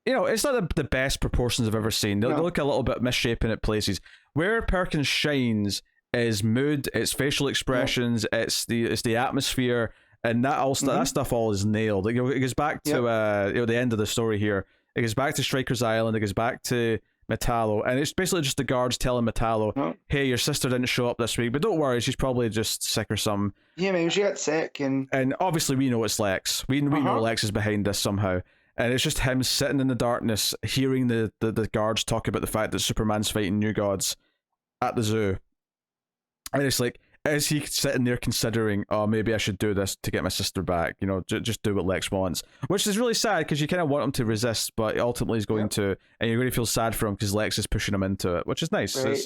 it's not the best proportions I've ever seen. They look a little bit misshapen at places. Where Perkins shines is mood, it's facial expressions, it's the atmosphere, and that all that stuff all is nailed. Like, it goes back to the end of the story here. It goes back to Stryker's Island. It goes back to Metallo, and it's basically just the guards telling Metallo, "Hey, your sister didn't show up this week, but don't worry, she's probably just sick or something." Yeah, maybe she got sick, and obviously we know it's Lex. We know Lex is behind this somehow, and it's just him sitting in the darkness, hearing the guards talk about the fact that Superman's fighting new gods at the zoo, and it's like, is he sitting there considering, oh, maybe I should do this to get my sister back? Just do what Lex wants, which is really sad because you kind of want him to resist, but ultimately he's going to, and you're going to feel sad for him because Lex is pushing him into it, which is nice. Right.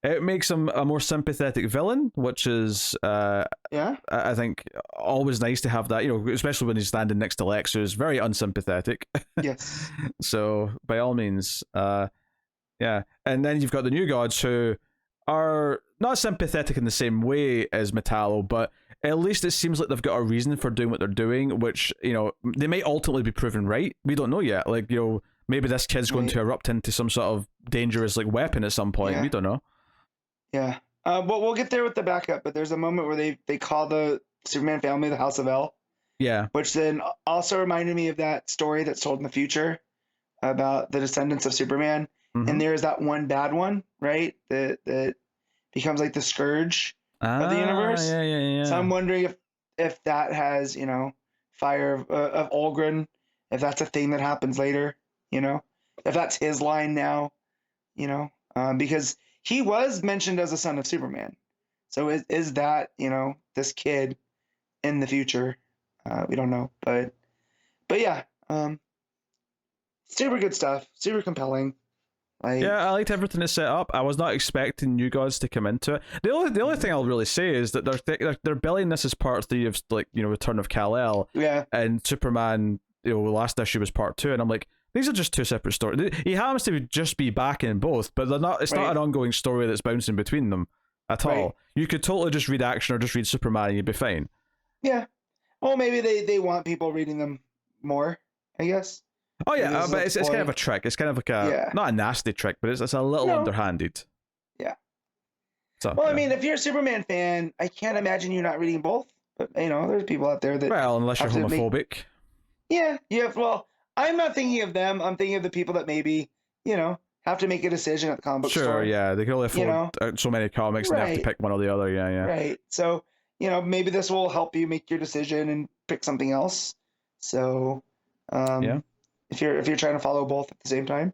It makes him a more sympathetic villain, which is, I think, always nice to have that, especially when he's standing next to Lex, who's very unsympathetic. Yes. So, by all means, and then you've got the new gods who are not sympathetic in the same way as Metallo, but at least it seems like they've got a reason for doing what they're doing, which, they might ultimately be proven right. We don't know yet. Like, maybe this kid's going to erupt into some sort of dangerous, like, weapon at some point. We don't know. Yeah. But we'll get there with the backup, but there's a moment where they call the Superman family the House of L. Yeah. Which then also reminded me of that story that's told in the future about the descendants of Superman. And there's that one bad one, right? That becomes like the scourge of the universe. Yeah. So I'm wondering if that has, fire of Olgren, if that's a thing that happens later, if that's his line now, because he was mentioned as a son of Superman. So is that, this kid in the future? We don't know, but yeah, super good stuff, super compelling. I liked everything it's set up. I was not expecting new gods to come into it. The only thing I'll really say is that they're billing this as part 3 of, like, Return of Kal-El. Yeah. And Superman, last issue was part 2, and I'm like, these are just 2 separate stories. He happens to just be back in both, but they're not. It's not an ongoing story that's bouncing between them at all. You could totally just read action or just read Superman and you'd be fine. Yeah. Well, maybe they want people reading them more, I guess. Oh yeah, but it's kind of a trick. It's kind of like not a nasty trick, but it's a little underhanded. Yeah. So, I mean, if you're a Superman fan, I can't imagine you not reading both. But there's people out there that unless you're homophobic. Yeah. Well, I'm not thinking of them. I'm thinking of the people that maybe have to make a decision at the comic book store. Sure. Yeah, they can only afford so many comics, and they have to pick one or the other. Yeah. Right. So maybe this will help you make your decision and pick something else. So if you're trying to follow both at the same time.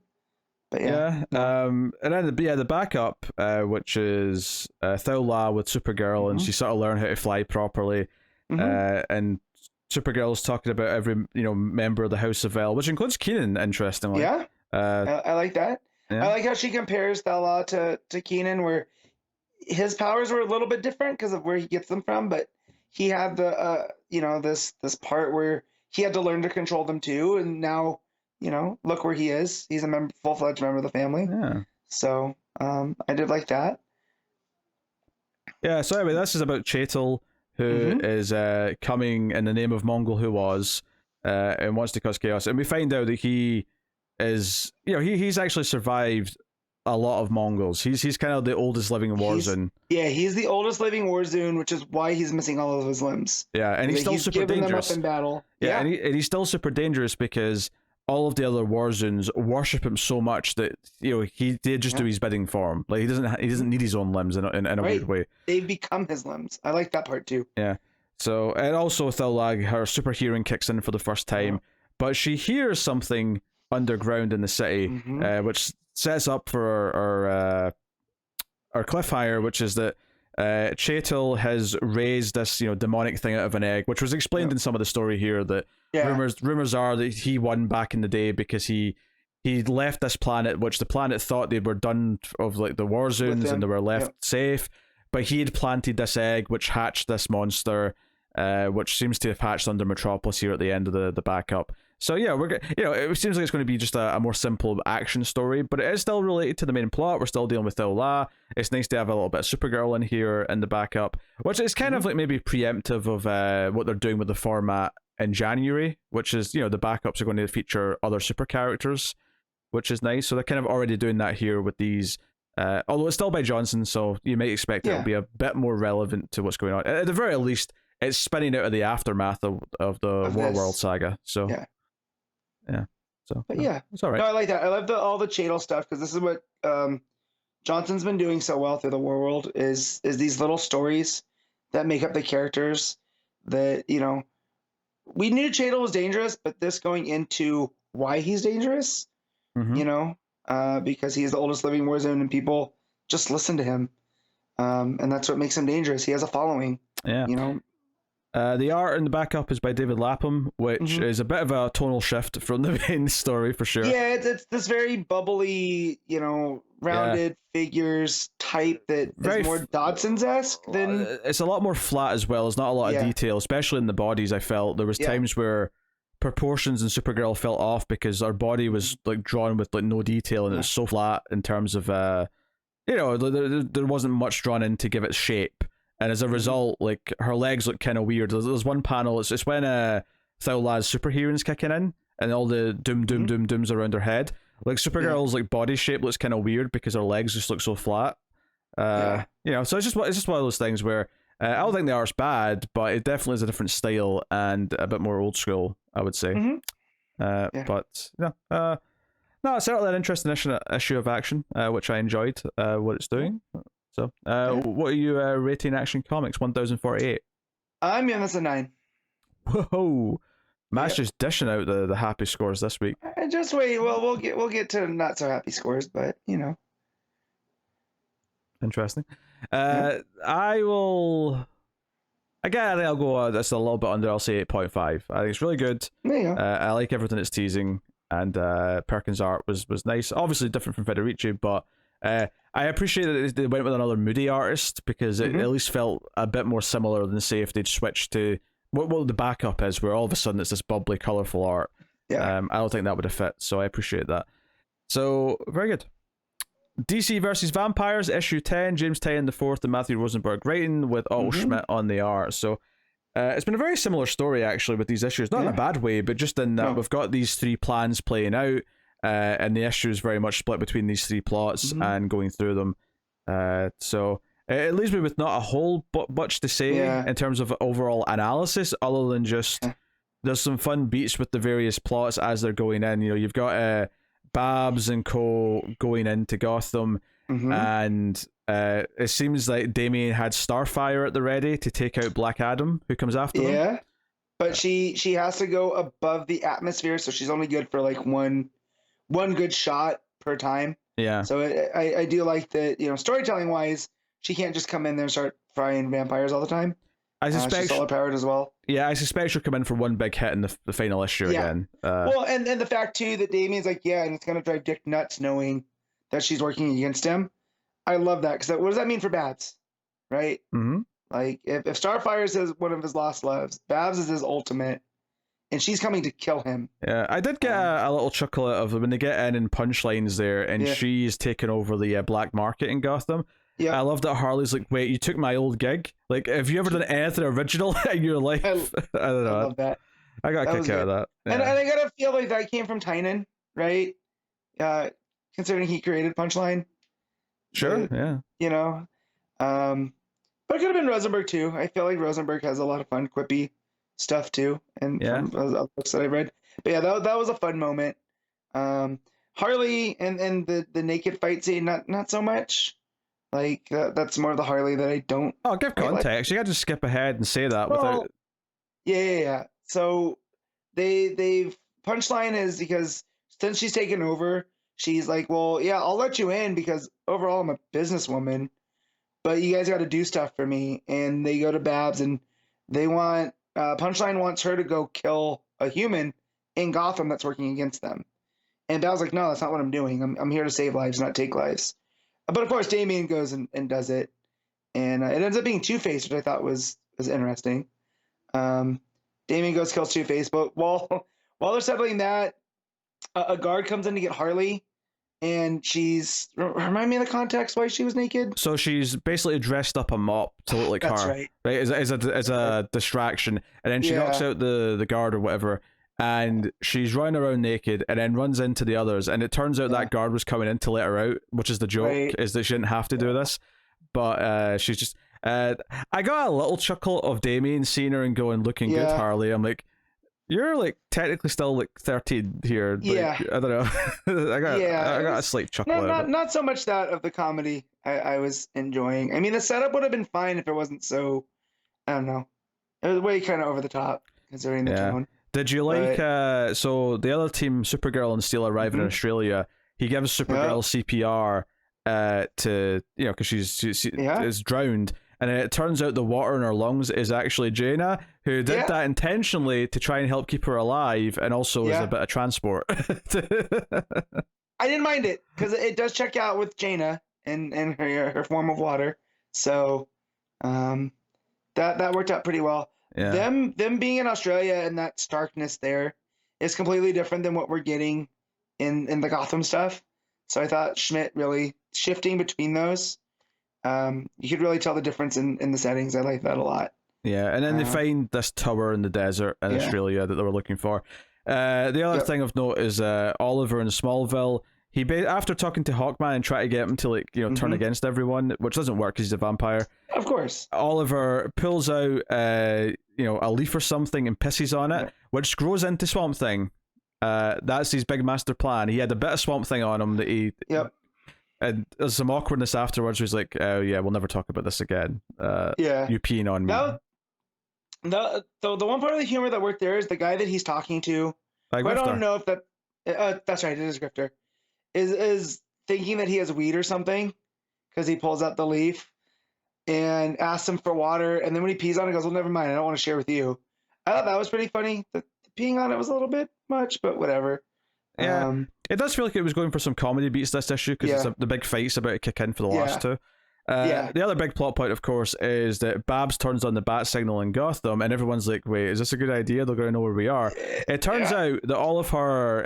But and then the backup, which is Thaula with Supergirl, and she's sort of learned how to fly properly, and Supergirl's talking about every member of the House of L, which includes Keenan, interestingly. Yeah, I like that. Yeah. I like how she compares Thaula to Keenan, where his powers were a little bit different because of where he gets them from, but he had the this part where he had to learn to control them too, and now look where he is. He's a full-fledged member of the family. Yeah. So I did like that. Yeah. So anyway, this is about Chetel, who is coming in the name of Mongol who was, and wants to cause chaos. And we find out that he is, he's actually survived a lot of Mongols. He's kind of the oldest living Warzone. He's the oldest living Warzone, which is why he's missing all of his limbs. Yeah, and he's still super dangerous. Them up in battle. Yeah, and he's still super dangerous because all of the other Warzones worship him so much that they just do his bidding for him. Like he doesn't need his own limbs in a weird way. They've become his limbs. I like that part too. Yeah. So and also Thalag, her super hearing kicks in for the first time, but she hears something underground in the city, which sets up for our cliffhanger, which is that Chetel has raised this demonic thing out of an egg, which was explained in some of the story here, that rumors are that he won back in the day because he he left this planet, which the planet thought they were done of like the war zones and they were left safe. But he had planted this egg, which hatched this monster, which seems to have hatched under Metropolis here at the end of the backup. So yeah, it seems like it's going to be just a more simple action story, but it is still related to the main plot. We're still dealing with La. It's nice to have a little bit of Supergirl in here in the backup, which is kind of like maybe preemptive of what they're doing with the format in January, which is, the backups are going to feature other super characters, which is nice. So they're kind of already doing that here with these, although it's still by Johnson, so you might expect it'll be a bit more relevant to what's going on. At the very least, it's spinning out of the aftermath of the War World saga. So yeah. So but it's all right. No, I like that. I love all the Channel stuff, because this is what Johnson's been doing so well through the War World is these little stories that make up the characters that, we knew Channel was dangerous, but this going into why he's dangerous, because he's the oldest living war zone and people just listen to him. And that's what makes him dangerous. He has a following. Yeah. The art in the backup is by David Lapham, which is a bit of a tonal shift from the main story for sure. Yeah, it's this very bubbly, rounded figures type that is more Dodson's-esque than... It's a lot more flat as well. There's not a lot of detail, especially in the bodies. I felt there was times where proportions in Supergirl felt off because our body was like drawn with like no detail, and it's so flat in terms of there wasn't much drawn in to give it shape. And as a result, like, her legs look kind of weird. There's one panel, it's when Thawla's superheroines kicking in, and all the dooms around her head. Like, Supergirl's like body shape looks kind of weird because her legs just look so flat. So it's just one of those things where I don't think the art's bad, but it definitely is a different style and a bit more old school, I would say. But no, it's certainly an interesting issue of Action, which I enjoyed what it's doing. So, what are you rating Action Comics 1048? I'm giving this a 9. Whoa, Matt's just dishing out the happy scores this week. Just wait. Well, we'll get to not so happy scores, but Interesting. I will. Again, I think I'll go. That's a little bit under. I'll say 8.5. I think it's really good. There you go. I like everything it's teasing, and Perkins' art was nice. Obviously different from Federici, but. I appreciate that they went with another moody artist because it at least felt a bit more similar than, say, if they'd switched to what the backup is, where all of a sudden it's this bubbly, colourful art. I don't think that would have fit, so I appreciate that. So, very good. DC versus Vampires, issue 10, James Tynion IV and Matthew Rosenberg writing, with Otto Schmidt on the art. So, it's been a very similar story, actually, with these issues. Not in a bad way, but just in that we've got these three plans playing out. And the issue is very much split between these three plots and going through them. So it leaves me with not a whole much to say in terms of overall analysis, other than just there's some fun beats with the various plots as they're going in. You've got Babs and co going into Gotham, and it seems like Damian had Starfire at the ready to take out Black Adam, who comes after them. Yeah, but she has to go above the atmosphere, so she's only good for like one good shot per time. Yeah. So I do like that, storytelling wise, she can't just come in there and start frying vampires all the time. I suspect she's solar powered as well. Yeah, I suspect she'll come in for one big hit in the final issue again. Well, and the fact too that Damien's like, and it's gonna drive Dick nuts knowing that she's working against him. I love that, because what does that mean for Babs, right? Like if Starfire is one of his lost loves, Babs is his ultimate. And she's coming to kill him. Yeah, I did get a little chuckle out of when they get in punchlines there, and she's taking over the black market in Gotham. Yeah, I love that Harley's like, wait, you took my old gig? Like, have you ever done anything original in your life? I don't know. I love that. I got a kick out of that. Yeah. And I gotta feel like that came from Tynion, right? Considering he created Punchline. Sure, yeah. But it could have been Rosenberg too. I feel like Rosenberg has a lot of fun, quippy stuff too, and from other books that I read. But yeah, that was a fun moment. Harley and the naked fight scene, not so much. Like that's more of the Harley that I don't. Oh, give context. Like. You got to skip ahead and say that without. Yeah. So they've Punchline is because since she's taken over, she's like, well, yeah, I'll let you in because overall I'm a businesswoman, but you guys got to do stuff for me. And they go to Babs and they want. Punchline wants her to go kill a human in Gotham that's working against them. And Val's like, no, that's not what I'm doing. I'm here to save lives, not take lives. But of course, Damian goes and does it, and it ends up being Two-Face, which I thought was interesting. Damian goes kills Two-Face, but while they're settling that, a guard comes in to get Harley, and she's remind me of the context why she was naked. So she's basically dressed up a mop to look like That's her, right? As a distraction, and then she knocks out the guard or whatever, and she's running around naked, and then runs into the others, and it turns out that guard was coming in to let her out, which is the joke, is that she didn't have to do this, but she's just. I got a little chuckle of Damien seeing her and going, looking good, Harley. I'm like, you're like technically still like 13 here. Like, I don't know. I got a slight chuckle. Not so much that of the comedy I was enjoying. I mean, the setup would have been fine if it wasn't so, I don't know. It was way kind of over the top considering the tone. Did you like, so the other team, Supergirl and Steel, arrive in Australia. He gives Supergirl CPR to, because she is drowned. And then it turns out the water in her lungs is actually Jaina, who did that intentionally to try and help keep her alive, and also is a bit of transport. I didn't mind it, because it does check out with Jaina and her form of water. So that worked out pretty well. Yeah. Them being in Australia and that starkness there is completely different than what we're getting in the Gotham stuff. So I thought Schmidt really shifting between those. You could really tell the difference in the settings. I like that a lot. Yeah, and then they find this tower in the desert in Australia that they were looking for. The other thing of note is Oliver in Smallville. He after talking to Hawkman and trying to get him to turn against everyone, which doesn't work because he's a vampire. Of course. Oliver pulls out a leaf or something and pisses on it, which grows into Swamp Thing. That's his big master plan. He had a bit of Swamp Thing on him that he. And there's some awkwardness afterwards. Where he's like, "Oh yeah, we'll never talk about this again. You peeing on me." The one part of the humor that worked there is the guy that he's talking to. I don't know if that. That's right. It is Grifter. Is thinking that he has weed or something, because he pulls out the leaf and asks him for water, and then when he pees on it, he goes, "Well, never mind. I don't want to share with you." I thought that was pretty funny. The peeing on it was a little bit much, but whatever. Yeah, it does feel like it was going for some comedy beats this issue, because the big fight's about to kick in for the last two. The other big plot point, of course, is that Babs turns on the bat signal in Gotham, and everyone's like, wait, is this a good idea? They're going to know where we are. It turns out that all of her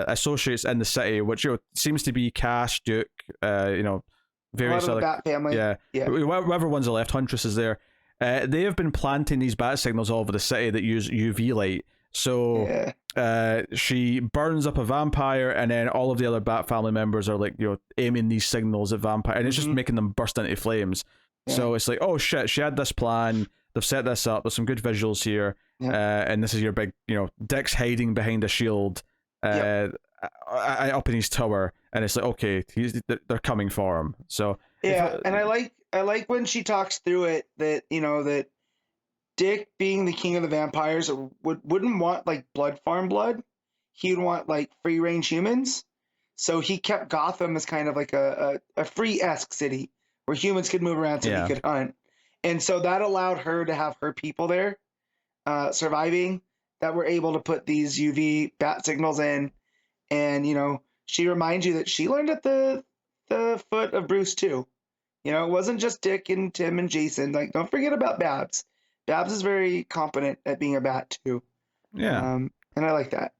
associates in the city, which seems to be Cash, Duke, various other bat family. Whoever ones are left, Huntress is there. They have been planting these bat signals all over the city that use UV light. So she burns up a vampire, and then all of the other Bat family members are like, aiming these signals at vampire, and it's just making them burst into flames. So it's like, oh shit, she had this plan. They've set this up. There's some good visuals here, and this is your big, Dick's hiding behind a shield, up in his tower, and it's like, okay, they're coming for him. So and I like when she talks through it that that Dick, being the king of the vampires, wouldn't want like blood farm blood. He would want like free range humans. So he kept Gotham as kind of like a free-esque city where humans could move around so he could hunt. And so that allowed her to have her people there surviving that were able to put these UV bat signals in. And, she reminds you that she learned at the foot of Bruce too. It wasn't just Dick and Tim and Jason. Like, don't forget about Babs. Babs is very competent at being a bat too. Yeah. And I like that.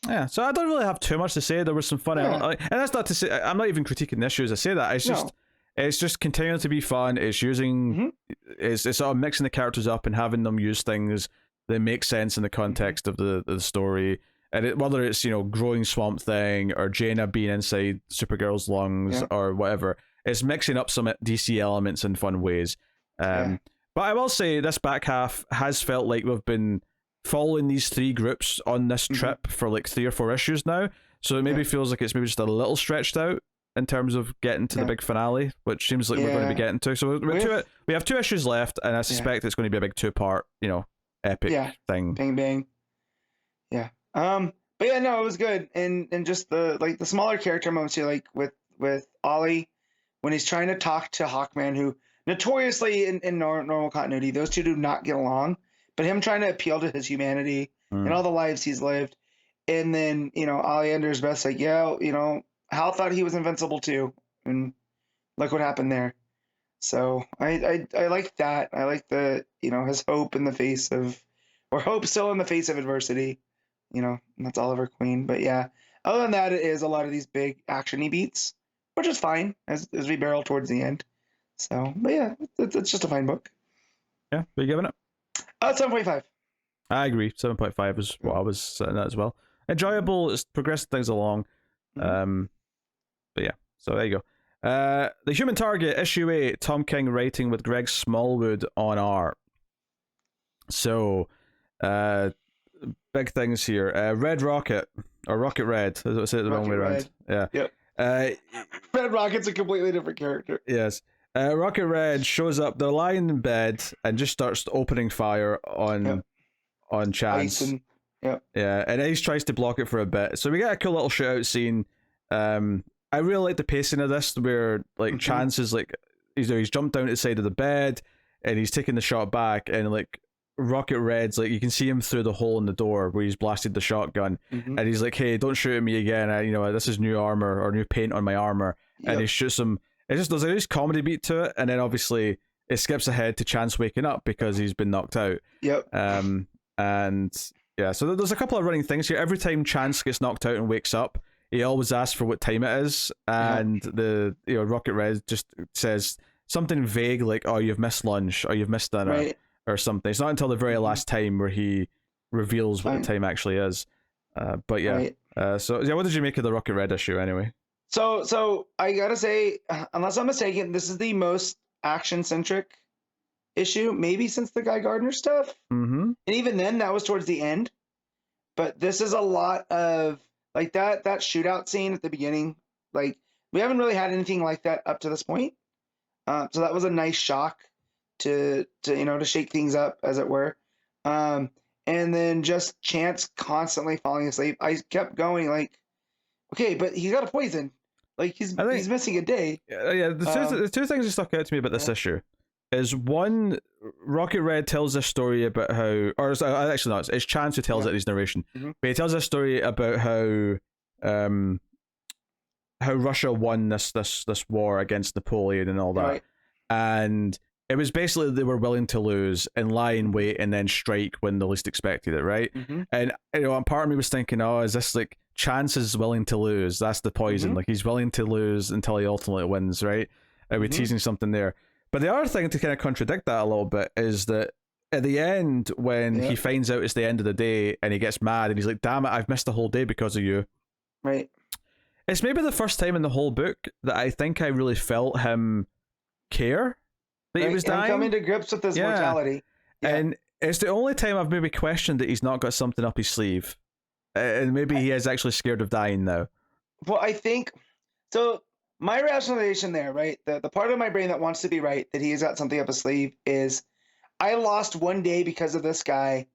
Yeah. So I don't really have too much to say. There was some fun and that's not to say I'm not even critiquing the issue as I say that. It's just continuing to be fun. It's using it's sort of mixing the characters up and having them use things that make sense in the context of the story. And whether it's growing Swamp Thing or Jaina being inside Supergirl's lungs or whatever, it's mixing up some DC elements in fun ways. But I will say this back half has felt like we've been following these three groups on this trip for like 3 or 4 issues now. So it maybe feels like it's maybe just a little stretched out in terms of getting to the big finale, which seems like we're going to be getting to. So we have 2 issues left, and I suspect it's going to be a big 2-part, epic thing. Bang bang. Yeah. But no, it was good, and just the smaller character moments here, like with Ollie when he's trying to talk to Hawkman, who notoriously in normal continuity, those two do not get along. But him trying to appeal to his humanity and all the lives he's lived, And then, Oleander's best like, yeah, Hal thought he was invincible too. And look what happened there. So I like that. I like the, his hope in the face of, or hope still in the face of adversity. And that's Oliver Queen. But yeah, other than that, it is a lot of these big actiony beats, which is fine as we barrel towards the end. So, but yeah, it's just a fine book. Yeah, what are you giving it? 7.5. I agree. 7.5 is what I was setting at as well. Enjoyable. It's progressing things along. But yeah, so there you go. The Human Target, issue 8, Tom King writing with Greg Smallwood on art. So, big things here. Red Rocket, or Rocket Red, as I say it the wrong way around. Yeah. Yep. Red Rocket's a completely different character. Yes. Rocket Red shows up, they're lying in bed, and just starts opening fire on Chance. Yeah, and Ace tries to block it for a bit. So we get a cool little shootout scene. I really like the pacing of this, where like Chance is like he's jumped down to the side of the bed and he's taking the shot back, and like Rocket Red's like you can see him through the hole in the door where he's blasted the shotgun, and he's like, "Hey, don't shoot at me again! This is new armor or new paint on my armor." And he shoots him. It just does a nice comedy beat to it, and then obviously it skips ahead to Chance waking up because he's been knocked out. And yeah, so there's a couple of running things here. Every time Chance gets knocked out and wakes up, he always asks for what time it is, and the Rocket Red just says something vague like, "Oh, you've missed lunch," or "You've missed dinner," or something. It's not until the very last time where he reveals what the time actually is. But yeah, so yeah, what did you make of the Rocket Red issue anyway? So I gotta say, unless I'm mistaken, this is the most action-centric issue, maybe since the Guy Gardner stuff. And even then, that was towards the end. But this is a lot of like that shootout scene at the beginning. Like we haven't really had anything like that up to this point. So that was a nice shock to shake things up, as it were. And then just Chance constantly falling asleep. I kept going like, okay, but he got a poison. Like he's missing a day. Yeah, the two things that stuck out to me about this issue is one, Rocket Red tells a story about how, or actually not, it's Chance who tells it in his narration, but he tells a story about how Russia won this war against Napoleon and all that, and it was basically they were willing to lose and lie in wait and then strike when the least expected it, right? And part of me was thinking, oh, is this like Chance is willing to lose? That's the poison. Like he's willing to lose until he ultimately wins, right? We're teasing something there. But the other thing to kind of contradict that a little bit is that at the end, when he finds out it's the end of the day and he gets mad and he's like, "Damn it, I've missed the whole day because of you." Right. It's maybe the first time in the whole book that I think I really felt him care that he was dying. And coming to grips with his mortality. And it's the only time I've maybe questioned that he's not got something up his sleeve. And maybe he is actually scared of dying now. Well, I think so. My rationalization there, right? The part of my brain that wants to be right, that he's got something up his sleeve, is I lost one day because of this guy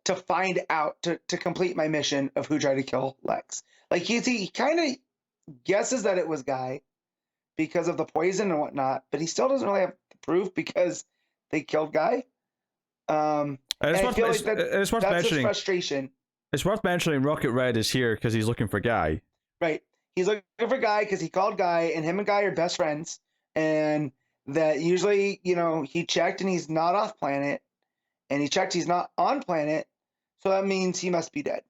to find out, to complete my mission of who tried to kill Lex. Like he kind of guesses that it was Guy because of the poison and whatnot, but he still doesn't really have the proof because they killed Guy. It's worth that's mentioning. His frustration. It's worth mentioning Rocket Red is here because he's looking for Guy. Right. He's looking for Guy because he called Guy, and him and Guy are best friends. And that usually, he checked and he's not off planet, and he checked he's not on planet, so that means he must be dead.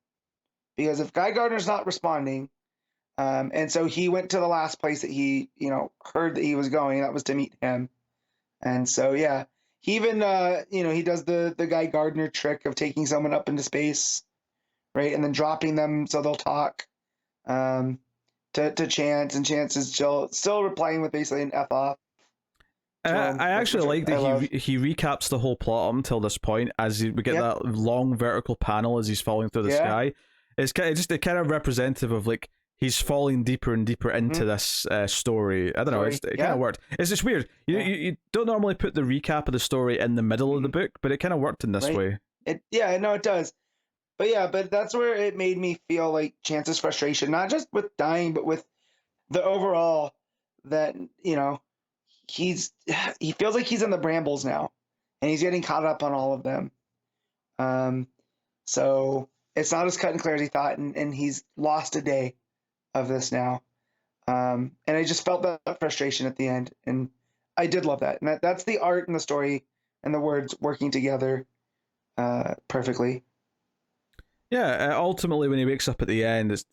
Because if Guy Gardner's not responding, and so he went to the last place that he, heard that he was going, that was to meet him. And so, yeah, he even, he does the Guy Gardner trick of taking someone up into space, right, and then dropping them so they'll talk. To Chance, and Chance is still replying with basically an F off. I actually like that he recaps the whole plot up until this point as we get that long vertical panel as he's falling through the sky. It's kind of representative of like he's falling deeper and deeper into this story. I don't know, it kind of worked. It's just weird. You don't normally put the recap of the story in the middle of the book, but it kind of worked in this way. It does. But that's where it made me feel like Chance's frustration, not just with dying, but with the overall that, he feels like he's in the brambles now and he's getting caught up on all of them. So it's not as cut and clear as he thought, and he's lost a day of this now. And I just felt that frustration at the end, and I did love that. And that's the art and the story and the words working together perfectly. Yeah, ultimately when he wakes up at the end, it's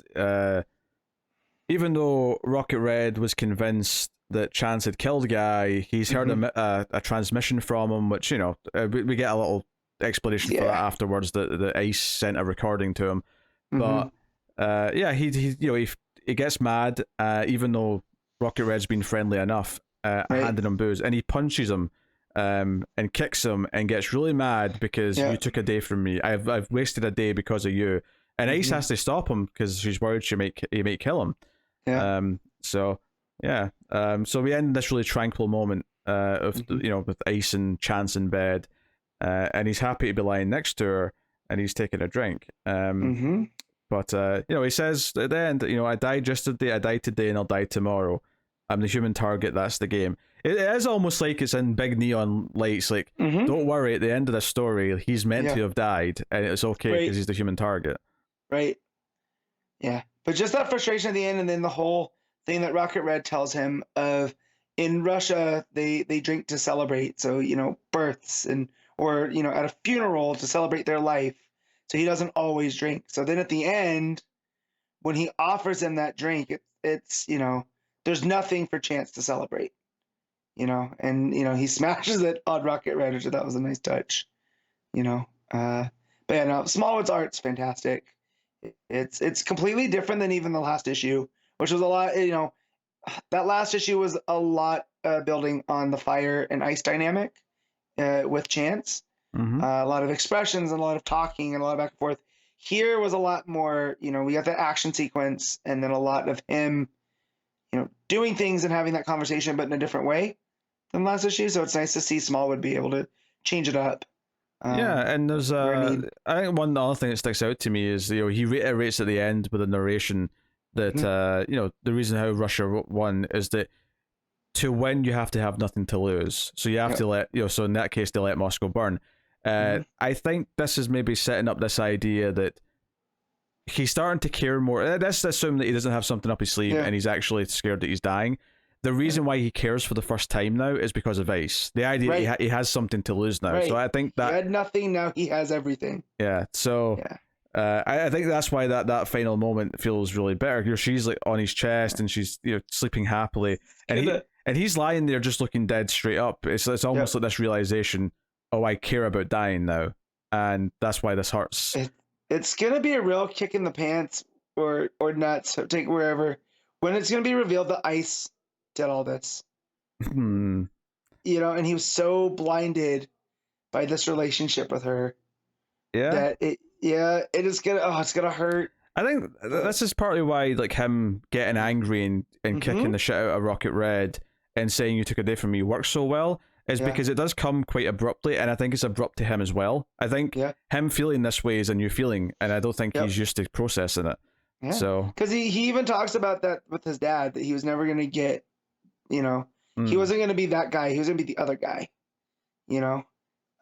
even though Rocket Red was convinced that Chance had killed the guy, he's heard a transmission from him, which, you know, we get a little explanation for that afterwards, that the Ice sent a recording to him. But yeah, he you know, he gets mad, even though Rocket Red's been friendly enough, handing him booze, and he punches him and kicks him and gets really mad because you took a day from me. I've wasted a day because of you. And Ice has to stop him because she's worried he might kill him. Yeah. So yeah. So we end this really tranquil moment of you know, with Ice and Chance in bed, and he's happy to be lying next to her, and he's taking a drink. But you know, he says at the end, you know, I died yesterday, I died today, and I'll die tomorrow. I'm the human target. That's the game. It is almost like it's in big neon lights. Like, don't worry. At the end of the story, he's meant to have died, and it's okay because he's the human target. Right. Yeah. But just that frustration at the end, and then the whole thing that Rocket Red tells him of, in Russia they drink to celebrate. So, you know, births or you know, at a funeral to celebrate their life. So he doesn't always drink. So then at the end, when he offers him that drink, it's you know, there's nothing for Chance to celebrate. You know, and you know, he smashes it on Rocket Red, which that was a nice touch. You know, but yeah, no, Smallwood's art's fantastic. It's completely different than even the last issue, which was a lot. You know, that last issue was a lot building on the fire and ice dynamic with Chance. A lot of expressions and a lot of talking and a lot of back and forth. Here was a lot more. You know, we got the action sequence and then a lot of him, you know, doing things and having that conversation, but in a different way than last issue. So it's nice to see Smallwood be able to change it up. Yeah, and there's I think one other thing that sticks out to me is, you know, he reiterates at the end with a narration that you know, the reason how Russia won is that to win you have to have nothing to lose. So you have to let, you know, so in that case they let Moscow burn. I think this is maybe setting up this idea that he's starting to care more. Let's assume that he doesn't have something up his sleeve and he's actually scared that he's dying. The reason why he cares for the first time now is because of Ice. The idea that he has something to lose now. So I think that... He had nothing, now he has everything. Yeah, so... I think that's why that final moment feels really better. You know, she's like on his chest and she's, you know, sleeping happily. And he's lying there just looking dead straight up. It's almost like this realization, oh, I care about dying now. And that's why this hurts. It's going to be a real kick in the pants or nuts, take wherever, when it's going to be revealed that Ice did all this. You know, and he was so blinded by this relationship with her that it is gonna it's gonna hurt. I think this is partly why, like, him getting angry and kicking the shit out of Rocket Red and saying you took a day from me works so well, is because it does come quite abruptly, and I think it's abrupt to him as well. I think him feeling this way is a new feeling, and I don't think he's used to processing it. So because he even talks about that with his dad, that he was never gonna get, you know, he wasn't gonna be that guy, he was gonna be the other guy, you know.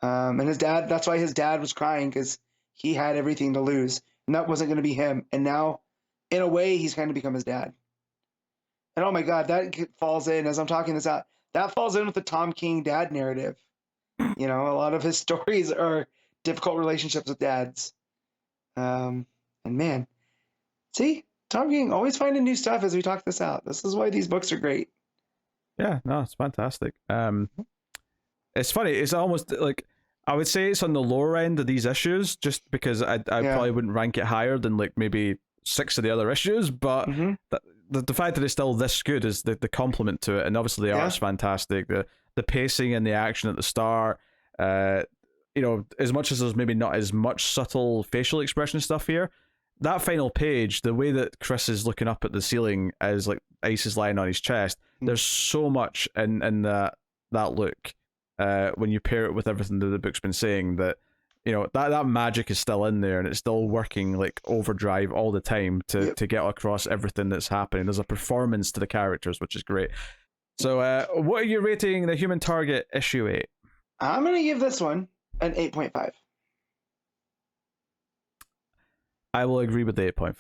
And his dad, that's why his dad was crying, because he had everything to lose, and that wasn't going to be him. And now, in a way, he's going to become his dad. And oh my God, that falls in, as I'm talking this out, that falls in with the Tom King dad narrative. You know, a lot of his stories are difficult relationships with dads. And man, see, Tom King always finding new stuff as we talk this out. This is why these books are great. Yeah, no, it's fantastic. It's funny. It's almost like, I would say it's on the lower end of these issues, just because I probably wouldn't rank it higher than like maybe 6 of the other issues. But the fact that it's still this good is the compliment to it, and obviously the art's fantastic. The pacing and the action at the start. You know, as much as there's maybe not as much subtle facial expression stuff here, that final page, the way that Chris is looking up at the ceiling as like Ice is lying on his chest, there's so much in that look. When you pair it with everything that the book's been saying, that, you know, that magic is still in there and it's still working like overdrive all the time to get across everything that's happening. There's a performance to the characters, which is great. So what are you rating The Human Target issue 8? I'm going to give this one an 8.5. I will agree with the 8.5.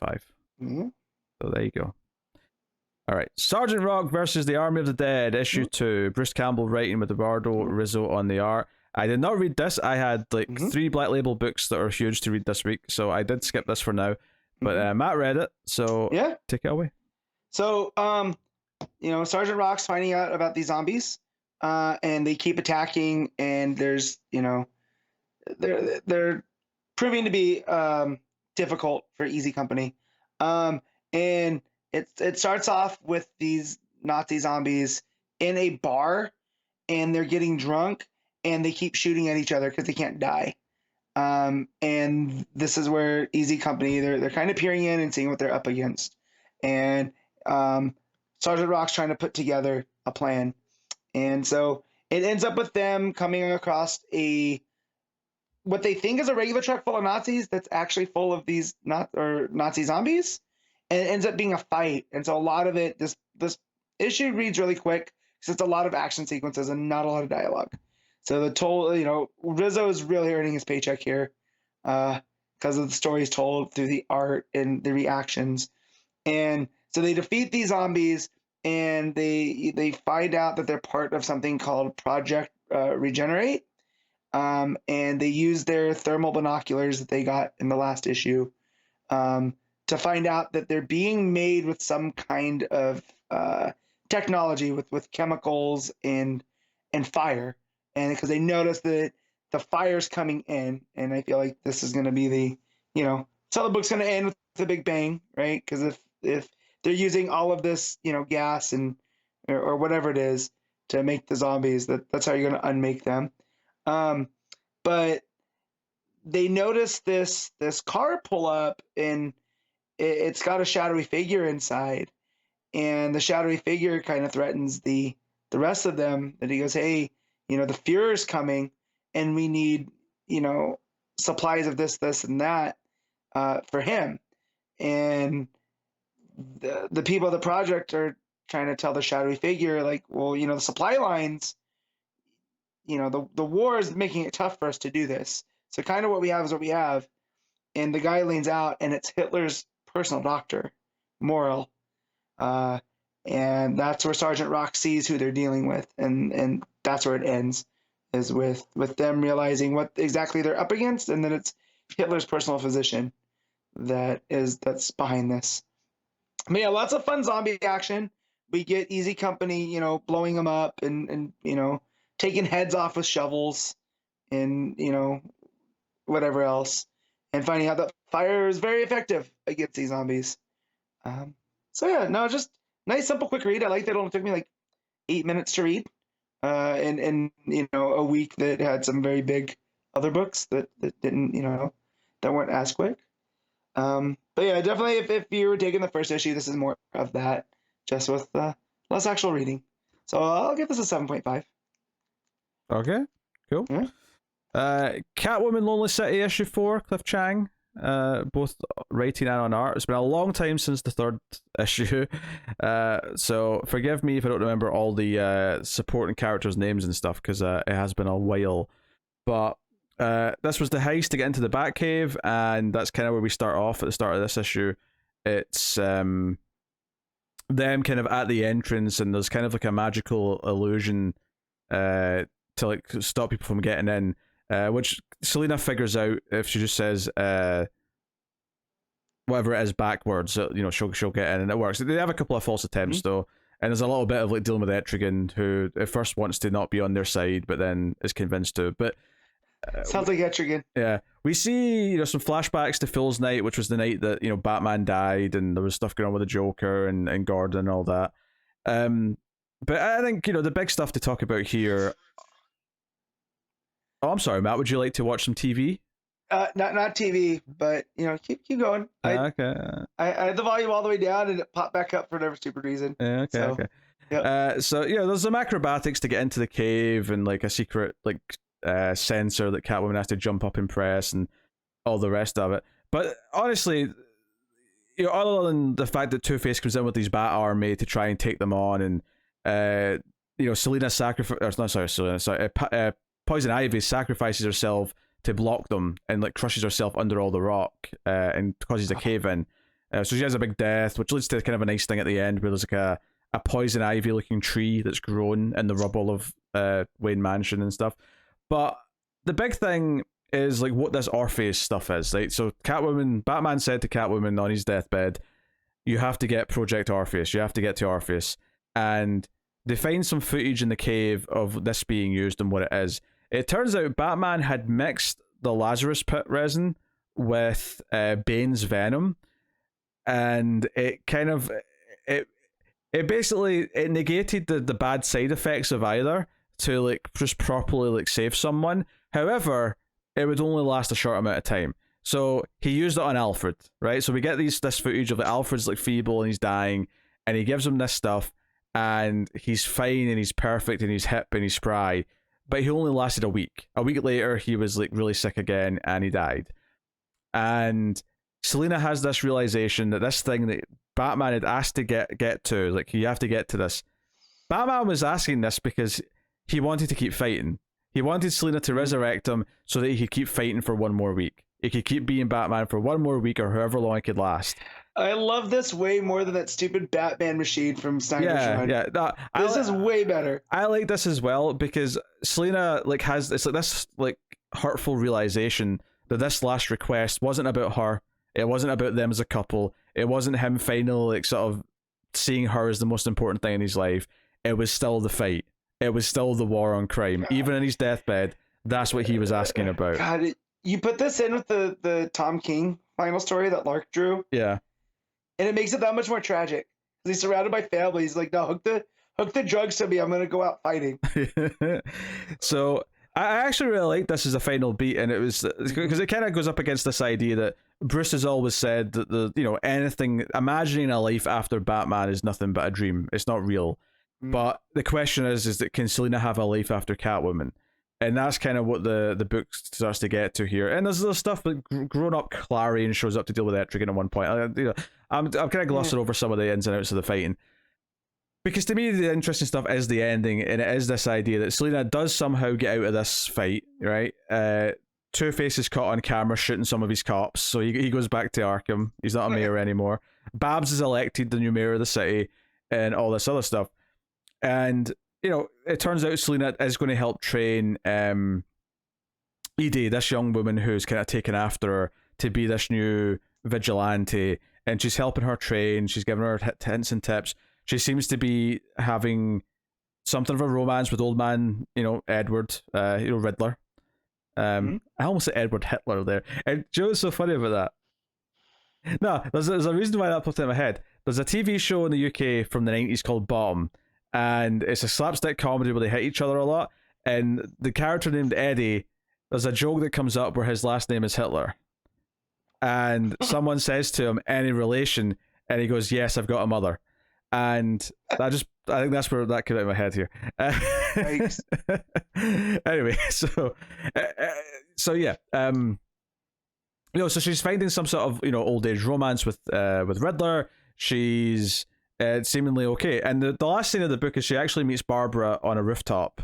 Mm-hmm. So there you go. All right, Sergeant Rock versus the Army of the Dead, issue 2. Bruce Campbell writing with Eduardo, Risso on the art. I did not read this. I had like 3 Black Label books that are huge to read this week, so I did skip this for now. But Matt read it, so take it away. So, Sergeant Rock's finding out about these zombies, and they keep attacking, and there's, they're proving to be difficult for Easy Company. And it starts off with these Nazi zombies in a bar, and they're getting drunk, and they keep shooting at each other because they can't die. And this is where Easy Company, they're kind of peering in and seeing what they're up against. And Sergeant Rock's trying to put together a plan. And so it ends up with them coming across what they think is a regular truck full of Nazis that's actually full of these Nazi zombies. And it ends up being a fight. And so a lot of it, this issue reads really quick because it's a lot of action sequences and not a lot of dialogue. So Rizzo is really earning his paycheck here because of the stories told through the art and the reactions. And so they defeat these zombies, and they find out that they're part of something called Project Regenerate. And they use their thermal binoculars that they got in the last issue to find out that they're being made with some kind of technology with chemicals and fire. And because they notice that the fire's coming in, and I feel like this is going to be so the book's going to end with a big bang, right? Because if they're using all of this, gas or whatever it is to make the zombies, that's how you're going to unmake them. But they notice this car pull up, and it's got a shadowy figure inside, and the shadowy figure kind of threatens the rest of them. That he goes, hey, the Fuhrer's coming, and we need, supplies of this, and that for him. And the people of the project are trying to tell the shadowy figure, like, well, the supply lines, the war is making it tough for us to do this. So kind of what we have is what we have. And the guy leans out, and it's Hitler's personal doctor, Morrill. And that's where Sergeant Rock sees who they're dealing with, and that's where it ends, is with them realizing what exactly they're up against, and then it's Hitler's personal physician that's behind this. But yeah, lots of fun zombie action. We get Easy Company, blowing them up and taking heads off with shovels and whatever else, and finding out that fire is very effective against these zombies. So yeah, no, just nice, simple, quick read. I like that it only took me like 8 minutes to read, and a week that had some very big other books that didn't, that weren't as quick. But yeah, definitely if you were taking the first issue, this is more of that, just with less actual reading. So I'll give this a 7.5. Okay, cool. Yeah. Catwoman Lonely City issue 4, Cliff Chang, both writing and on art. It's been a long time since the 3rd issue, so forgive me if I don't remember all the supporting characters' names and stuff, because it has been a while. But this was the heist to get into the Batcave, and that's kind of where we start off at the start of this issue. It's them kind of at the entrance, and there's kind of like a magical illusion to like stop people from getting in, which Selena figures out if she just says whatever it is backwards, she'll get in, and it works. They have a couple of false attempts though, and there's a little bit of like dealing with Etrigan, who at first wants to not be on their side, but then is convinced to. But sounds like Etrigan. Yeah, we see some flashbacks to Fool's Night, which was the night that Batman died, and there was stuff going on with the Joker and Gordon and all that. But I think the big stuff to talk about here. Oh, I'm sorry, Matt. Would you like to watch some TV? Not TV, but keep going. Okay. I had the volume all the way down, and it popped back up for whatever stupid reason. Okay. Okay. Yep. So there's some acrobatics to get into the cave, and like a secret sensor that Catwoman has to jump up and press, and all the rest of it. But honestly, other than the fact that Two-Face comes in with his Bat Army to try and take them on, and Selena Poison Ivy sacrifices herself to block them, and like crushes herself under all the rock and causes a cave in. So she has a big death, which leads to kind of a nice thing at the end where there's like a poison ivy looking tree that's grown in the rubble of Wayne Mansion and stuff. But the big thing is like what this Orpheus stuff is, right? So Batman said to Catwoman on his deathbed, you have to get Project Orpheus, you have to get to Orpheus. And they find some footage in the cave of this being used and what it is. It turns out Batman had mixed the Lazarus Pit resin with Bane's venom, and it kind of it basically it negated the bad side effects of either to like just properly like save someone. However, it would only last a short amount of time. So he used it on Alfred, right? So we get this footage of Alfred's like feeble and he's dying, and he gives him this stuff, and he's fine and he's perfect and he's hip and he's spry, but he only lasted a week. A week later, he was like really sick again and he died. And Selina has this realization that this thing that Batman had asked to get to, like, you have to get to this. Batman was asking this because he wanted to keep fighting. He wanted Selina to resurrect him so that he could keep fighting for one more week. He could keep being Batman for one more week or however long it could last. I love this way more than that stupid Batman machine from Snyder's Run. Yeah. This is way better. I like this as well because Selina like has it's like this like hurtful realization that this last request wasn't about her. It wasn't about them as a couple. It wasn't him finally like sort of seeing her as the most important thing in his life. It was still the fight. It was still the war on crime. God. Even in his deathbed, that's what he was asking about. God, you put this in with the Tom King final story that Lark drew. Yeah. And it makes it that much more tragic. He's surrounded by family. He's like, no, hook the drugs to me. I'm going to go out fighting. So I actually really like this as a final beat, and it was because it kind of goes up against this idea that Bruce has always said that anything, imagining a life after Batman is nothing but a dream. It's not real. But the question is that can Selina have a life after Catwoman? And that's kind of what the book starts to get to here. And there's stuff like grown-up Clarion shows up to deal with Etrigan at one point. I'm kind of glossing over some of the ins and outs of the fighting. Because to me, the interesting stuff is the ending, and it is this idea that Selina does somehow get out of this fight, right? Two-Face is caught on camera shooting some of his cops, so he goes back to Arkham. He's not a mayor anymore. Babs is elected the new mayor of the city, and all this other stuff. And it turns out Selina is going to help train Edie, this young woman who's kind of taken after her to be this new vigilante, and she's helping her train. She's giving her hints and tips. She seems to be having something of a romance with old man, Edward, Riddler. I almost said Edward Hitler there. And Joe's so funny about that. No, there's a reason why that popped in my head. There's a TV show in the UK from the 90s called Bottom, and it's a slapstick comedy where they hit each other a lot, and the character named Eddie, there's a joke that comes up where his last name is Hitler, and someone says to him, any relation, and he goes, yes, I've got a mother. And I think that's where that came out of my head here. Thanks. Anyway, so yeah, so she's finding some sort of old age romance with Riddler. She's seemingly okay, and the last scene of the book is she actually meets Barbara on a rooftop,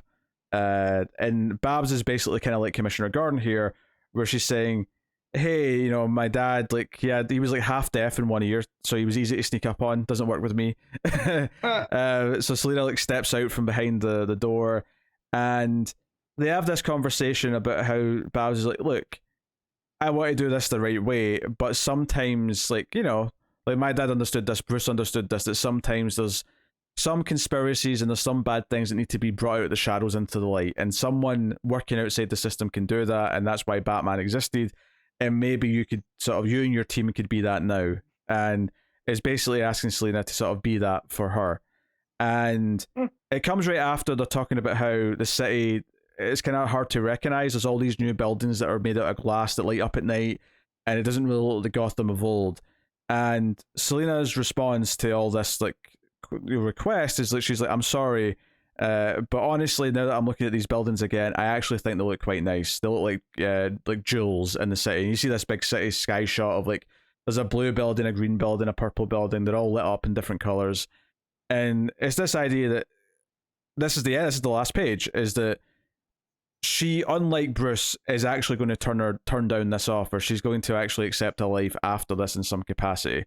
and Babs is basically kind of like Commissioner Gordon here, where she's saying, hey, my dad, like he was like half deaf in one ear, so he was easy to sneak up on. Doesn't work with me. So Selina like steps out from behind the door, and they have this conversation about how Babs is like, look, I want to do this the right way, but sometimes like my dad understood this, Bruce understood this, that sometimes there's some conspiracies and there's some bad things that need to be brought out of the shadows into the light, and someone working outside the system can do that, and that's why Batman existed. And maybe you and your team could be that now. And it's basically asking Selina to sort of be that for her. And it comes right after they're talking about how the city is kind of hard to recognize. There's all these new buildings that are made out of glass that light up at night, and it doesn't really look like the Gotham of old. And Selina's response to all this request is like, she's like, I'm sorry, but honestly, now that I'm looking at these buildings again, I actually think they look quite nice. They look like jewels in the city. And you see this big city sky shot of like, there's a blue building, a green building, a purple building. They're all lit up in different colors. And it's this idea that this is the last page, is that she, unlike Bruce, is actually going to turn down this offer. She's going to actually accept a life after this in some capacity,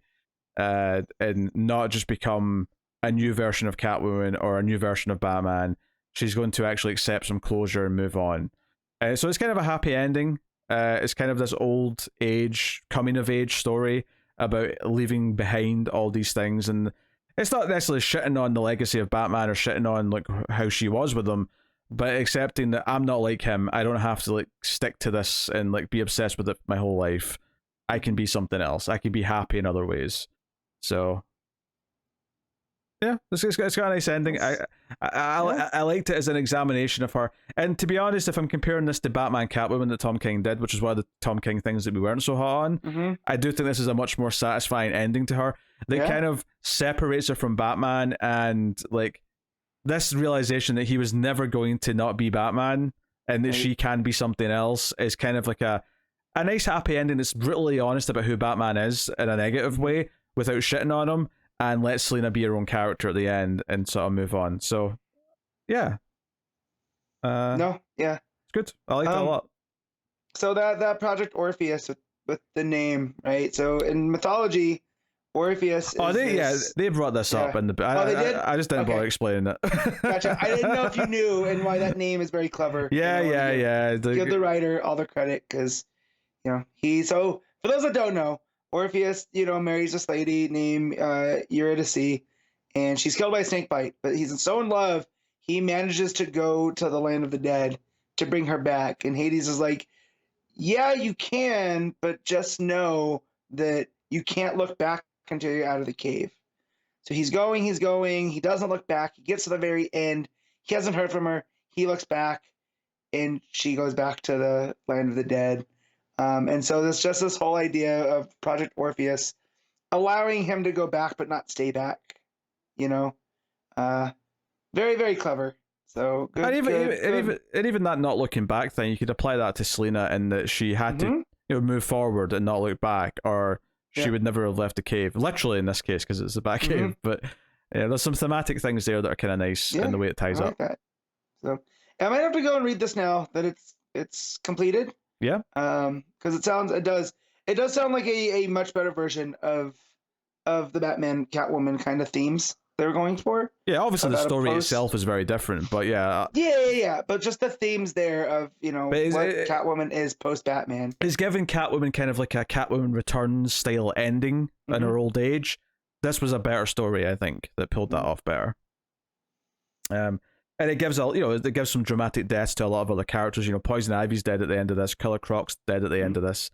and not just become a new version of Catwoman or a new version of Batman. She's going to actually accept some closure and move on. So it's kind of a happy ending. It's kind of this old age, coming of age story about leaving behind all these things, and it's not necessarily shitting on the legacy of Batman or shitting on like how she was with him, but accepting that I'm not like him. I don't have to like stick to this and like be obsessed with it my whole life. I can be something else. I can be happy in other ways. So yeah, it's got a nice ending. I liked it as an examination of her. And to be honest, if I'm comparing this to Batman Catwoman that Tom King did, which is one of the Tom King things that we weren't so hot on, I do think this is a much more satisfying ending to her that kind of separates her from Batman, and like this realization that he was never going to not be Batman and that she can be something else is kind of like a nice happy ending that's brutally honest about who Batman is in a negative way without shitting on him, and let Selena be her own character at the end and sort of move on. So yeah. It's good. I like that a lot. So that Project Orpheus with the name, right? So in mythology, Orpheus is they brought this up in the they did? I just didn't bother explaining it. Gotcha. I didn't know if you knew and why that name is very clever. Yeah. Give the writer all the credit, because so for those that don't know, Orpheus, marries this lady named Eurydice, and she's killed by a snake bite, but he's so in love, he manages to go to the land of the dead to bring her back. And Hades is like, yeah, you can, but just know that you can't look back until you're out of the cave. So he's going, he doesn't look back. He gets to the very end. He hasn't heard from her. He looks back, and she goes back to the land of the dead. And so there's just this whole idea of Project Orpheus allowing him to go back but not stay back. Very, very clever. So good. And even that not looking back thing, you could apply that to Selena, in that she had to move forward and not look back, or she would never have left the cave. Literally in this case, because it's a back cave. But there's some thematic things there that are kind of nice in the way it ties up. That. So I might have to go and read this now that it's completed. Yeah. Because it does sound like a much better version of the Batman Catwoman kind of themes they were going for. Yeah, obviously the story itself is very different, but yeah. Yeah. But just the themes there of Catwoman is post Batman. It's giving Catwoman kind of like a Catwoman Returns style ending in her old age. This was a better story, I think, that pulled that off better. And it gives it gives some dramatic deaths to a lot of other characters. Poison Ivy's dead at the end of this. Killer Croc's dead at the end of this.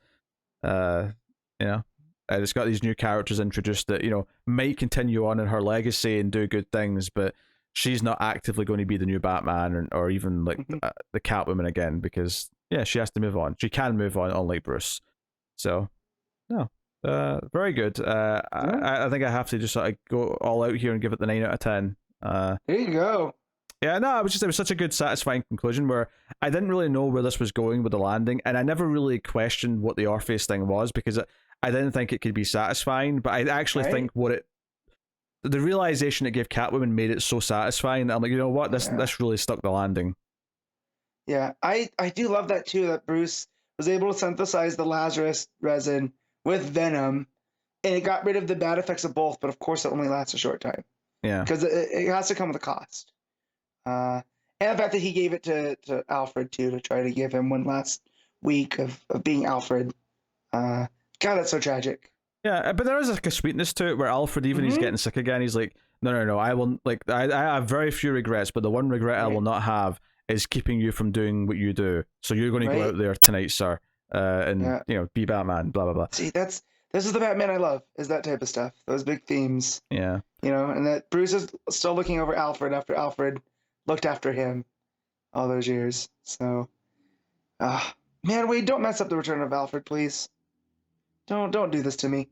And it's got these new characters introduced that might continue on in her legacy and do good things, but she's not actively going to be the new Batman or even like the Catwoman again, because she has to move on. She can move on, unlike Bruce. So no, very good. I think I have to just sort of go all out here and give it the 9 out of 10. There you go. Yeah, no, it was such a good, satisfying conclusion where I didn't really know where this was going with the landing, and I never really questioned what the Orpheus thing was, because I didn't think it could be satisfying, but I actually think the realization it gave Catwoman made it so satisfying that I'm like, you know what, this really stuck the landing. Yeah, I do love that too, that Bruce was able to synthesize the Lazarus resin with Venom, and it got rid of the bad effects of both, but of course it only lasts a short time. Yeah. Because it has to come with a cost. And the fact that he gave it to Alfred too, to try to give him one last week of being Alfred. God, that's so tragic. Yeah, but there is like a sweetness to it where Alfred, even he's getting sick again, he's like, no, I will, like, I have very few regrets, but the one regret I will not have is keeping you from doing what you do. So you're going to go out there tonight, sir, and be Batman, blah blah blah. See, this is the Batman I love, is that type of stuff, those big themes. Yeah. And that Bruce is still looking over Alfred after Alfred looked after him all those years. So, man, wait, don't mess up the return of Alfred, please. Don't do this to me.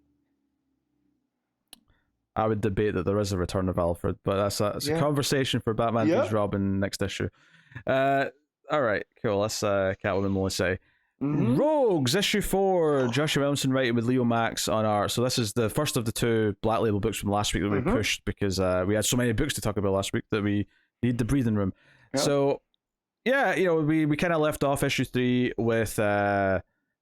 I would debate that there is a return of Alfred, but that's a conversation for Batman vs. Robin next issue. All right, cool. Let's Catwoman Melissa. Rogues, issue 4. Joshua Williamson writing with Leomacs on art. So this is the first of the 2 Black Label books from last week that we pushed because we had so many books to talk about last week that we need the breathing room. So Yeah, we kind of left off issue 3 with them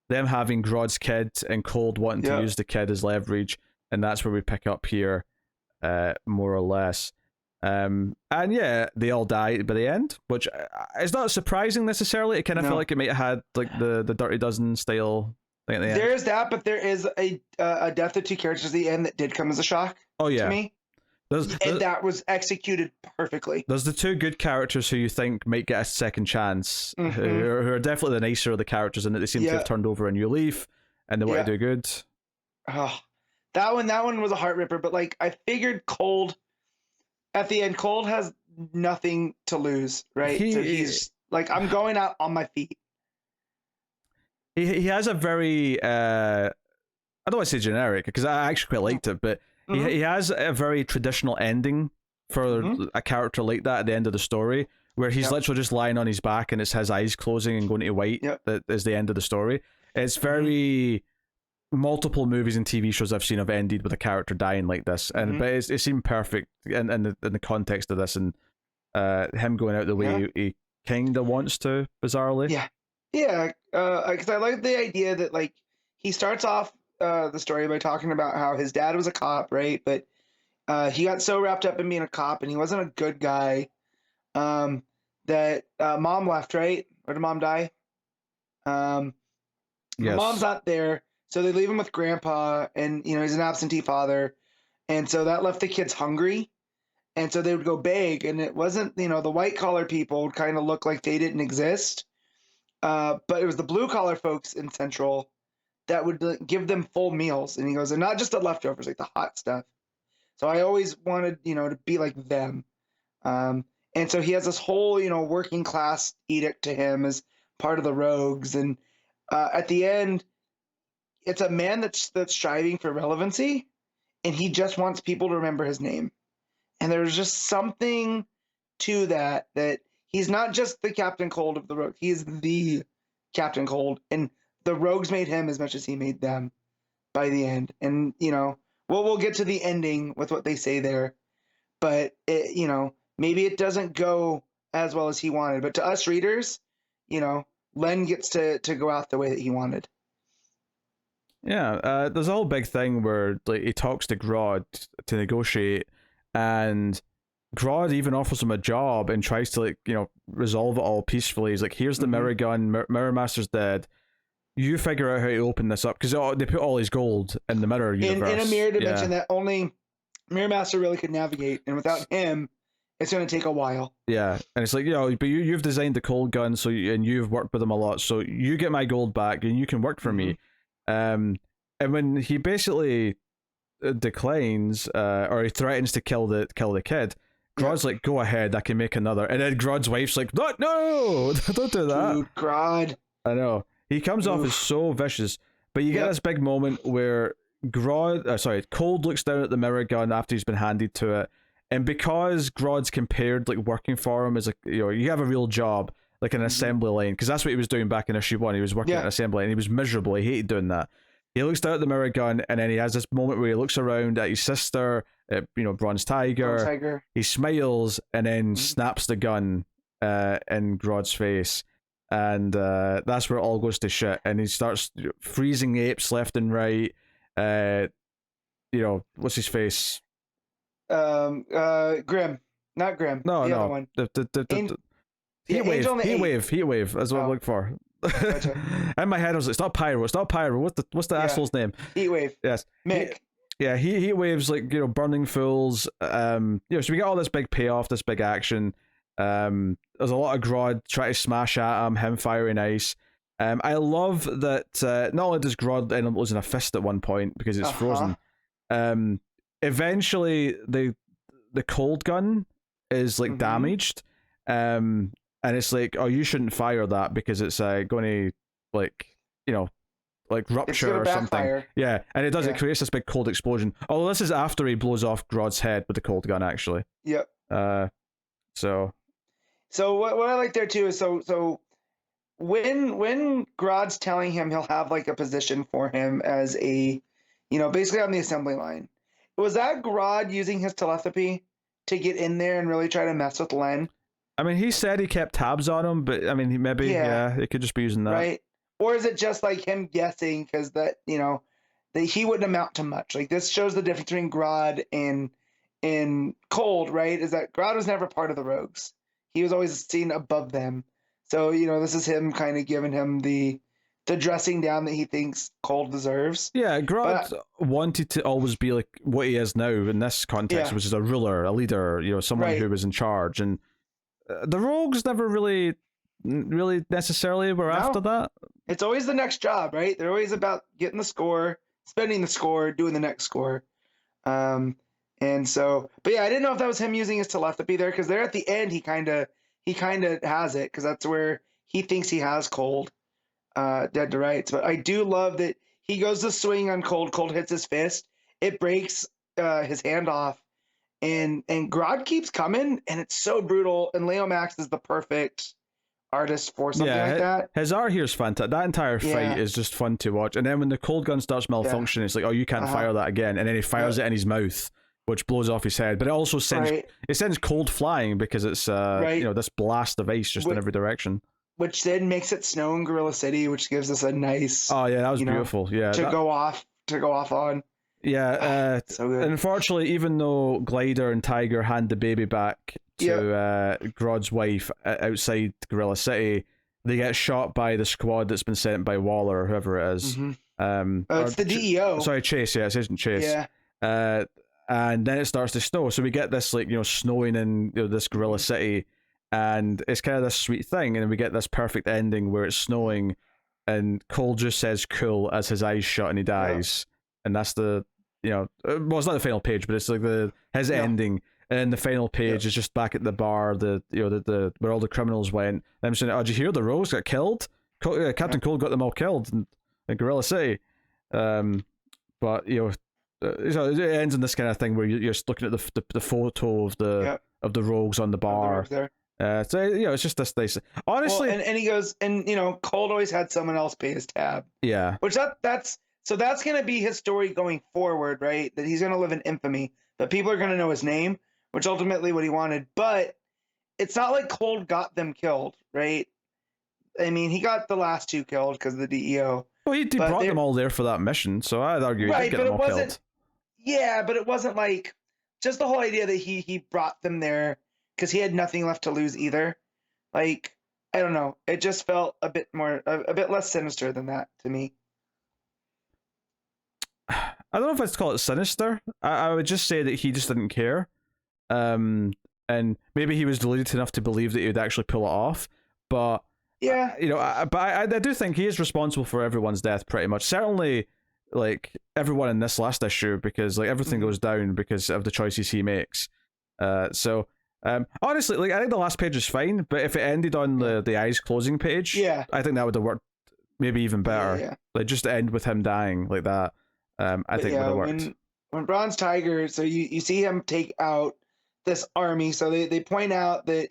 having Grodd's kid and Cold wanting to use the kid as leverage, and that's where we pick up here, more or less. And yeah, they all die by the end, which is not surprising necessarily. It kind of felt like it might have had like the Dirty Dozen style thing at the end. There is that, but there is a death of 2 characters at the end that did come as a shock. Oh yeah, to me. And that was executed perfectly. There's the 2 good characters who you think might get a second chance, who are definitely the nicer of the characters, and that they seem to have turned over a new leaf, and they want to do good. Oh, that one was a heart ripper. But like, I figured Cold at the end. Cold has nothing to lose, right? So he's like, I'm going out on my feet. He has a very I don't want to say generic because I actually quite liked it, but he has a very traditional ending for a character like that at the end of the story, where he's literally just lying on his back and it's his eyes closing and going to white. That is the end of the story. It's very multiple movies and TV shows I've seen have ended with a character dying like this, and but it seemed perfect in the context of this, and him going out the way he kind of wants to, bizarrely. Because I like the idea that like he starts off the story by talking about how his dad was a cop, right? But he got so wrapped up in being a cop, and he wasn't a good guy, that mom left, right? Or did mom die? Mom's not there, so they leave him with grandpa, and he's an absentee father, and so that left the kids hungry, and so they would go beg, and it wasn't, the white collar people would kind of look like they didn't exist, but it was the blue collar folks in Central that would give them full meals. And he goes, and not just the leftovers, like the hot stuff. So I always wanted, to be like them. And so he has this whole, working class edict to him as part of the Rogues. And at the end, it's a man that's striving for relevancy, and he just wants people to remember his name. And there's just something to that he's not just the Captain Cold of the Rogue. He's the Captain Cold. And the Rogues made him as much as he made them by the end. And, we'll get to the ending with what they say there. But, maybe it doesn't go as well as he wanted. But to us readers, Len gets to go out the way that he wanted. Yeah, there's a whole big thing where like he talks to Grodd to negotiate, and Grodd even offers him a job and tries to resolve it all peacefully. He's like, here's the mirror gun, Mirror Master's dead. You figure out how to open this up, because they put all his gold in the mirror universe. In a mirror dimension that only Mirror Master really could navigate, and without him, it's going to take a while. Yeah, and it's like, but you've designed the cold gun, and you've worked with him a lot, so you get my gold back, and you can work for me. And when he basically declines, or he threatens to kill the kid, Grodd's like, go ahead, I can make another. And then Grodd's wife's like, no, don't do that. Dude, Grodd. I know. He comes off as so vicious, but you get this big moment where Cold looks down at the mirror gun after he's been handed to it, and because Grodd's compared like working for him as you have a real job, like an assembly line, because that's what he was doing back in issue 1. He was working at an assembly line, and he was miserable. He hated doing that. He looks down at the mirror gun, and then he has this moment where he looks around at his sister, at Bronze Tiger. He smiles and then snaps the gun in Grodd's face. And that's where it all goes to shit, and he starts freezing apes left and right. What's his face? Grim, not Grim. No. Other one. Heat wave. That's what I'm looking for. Gotcha. In my head, I was like, "It's not Pyro. What's the asshole's name?" Heat wave. Yes, Mick. Heat waves, like burning fools. So we get all this big payoff, this big action. There's a lot of Grodd trying to smash at him firing ice. I love that not only does Grodd end up losing a fist at one point because it's frozen, eventually the cold gun is like damaged, and it's like, oh, you shouldn't fire that because it's going to like rupture or something. Yeah, and it does. It creates this big cold explosion. Although this is after he blows off Grodd's head with the cold gun, actually. Yep. So what I like there too is so when Grodd's telling him he'll have like a position for him as a, basically on the assembly line, was that Grodd using his telepathy to get in there and really try to mess with Len? I mean, he said he kept tabs on him, but I mean, he could just be using that. Right. Or is it just like him guessing because that, that he wouldn't amount to much? Like this shows the difference between Grodd and Cold, right? Is that Grodd was never part of the Rogues. He was always seen above them. So, this is him kind of giving him the dressing down that he thinks Cold deserves. Yeah, Grodd wanted to always be like what he is now in this context, which is a ruler, a leader, someone who was in charge. And the Rogues never really necessarily were after that. It's always the next job, right? They're always about getting the score, spending the score, doing the next score. And so, but yeah, I didn't know if that was him using his telepathy there, because there at the end he kind of has it, because that's where he thinks he has Cold dead to rights. But I do love that he goes to swing on Cold. Cold hits his fist. It breaks his hand off, and Grodd keeps coming, and it's so brutal. And Leomacs is the perfect artist for something like that. His art here is fantastic. That entire fight is just fun to watch. And then when the cold gun starts malfunctioning, it's like, oh, you can't fire that again. And then he fires it in his mouth, which blows off his head. But it also sends Cold flying, because it's this blast of ice just in every direction. Which then makes it snow in Gorilla City, which gives us a nice that was beautiful. Go off on. Yeah, so good. Unfortunately, even though Glider and Tiger hand the baby back to Grodd's wife outside Gorilla City, they get shot by the squad that's been sent by Waller or whoever it is. Mm-hmm. It's the DEO. Sorry, Chase. Yeah, it's Agent Chase. Yeah. And then it starts to snow, so we get this snowing in this Gorilla City, and it's kind of this sweet thing, and then we get this perfect ending where it's snowing, and Cole just says "cool" as his eyes shut and he dies, and that's the well, it's not the final page, but it's like his ending. And the final page is just back at the bar, the where all the criminals went. And I'm saying, oh, did you hear the Rogues got killed? Captain Cold got them all killed in Gorilla City. But so it ends in this kind of thing where you're looking at the photo of the Rogues on the bar. So it's just this nice. Honestly, and he goes, and Cold always had someone else pay his tab. Yeah. Which that's gonna be his story going forward, right? That he's gonna live in infamy, that people are gonna know his name, which ultimately what he wanted. But it's not like Cold got them killed, right? I mean, he got the last two killed because of the DEO. Well, he brought them all there for that mission, so I'd argue he did get them all killed. Yeah, but it wasn't like just the whole idea that he brought them there because he had nothing left to lose either. Like, I don't know. It just felt a bit less sinister than that to me. I don't know if I'd call it sinister. I would just say that he just didn't care. And maybe he was deluded enough to believe that he would actually pull it off. But yeah, I do think he is responsible for everyone's death pretty much. Certainly, like everyone in this last issue, because like everything goes down because of the choices he makes. So honestly, like I think the last page is fine, but if it ended on the eyes closing page, I think that would have worked maybe even better. Yeah. Like just end with him dying like that. I think would have worked. When Bronze Tiger, so you see him take out this army, so they point out that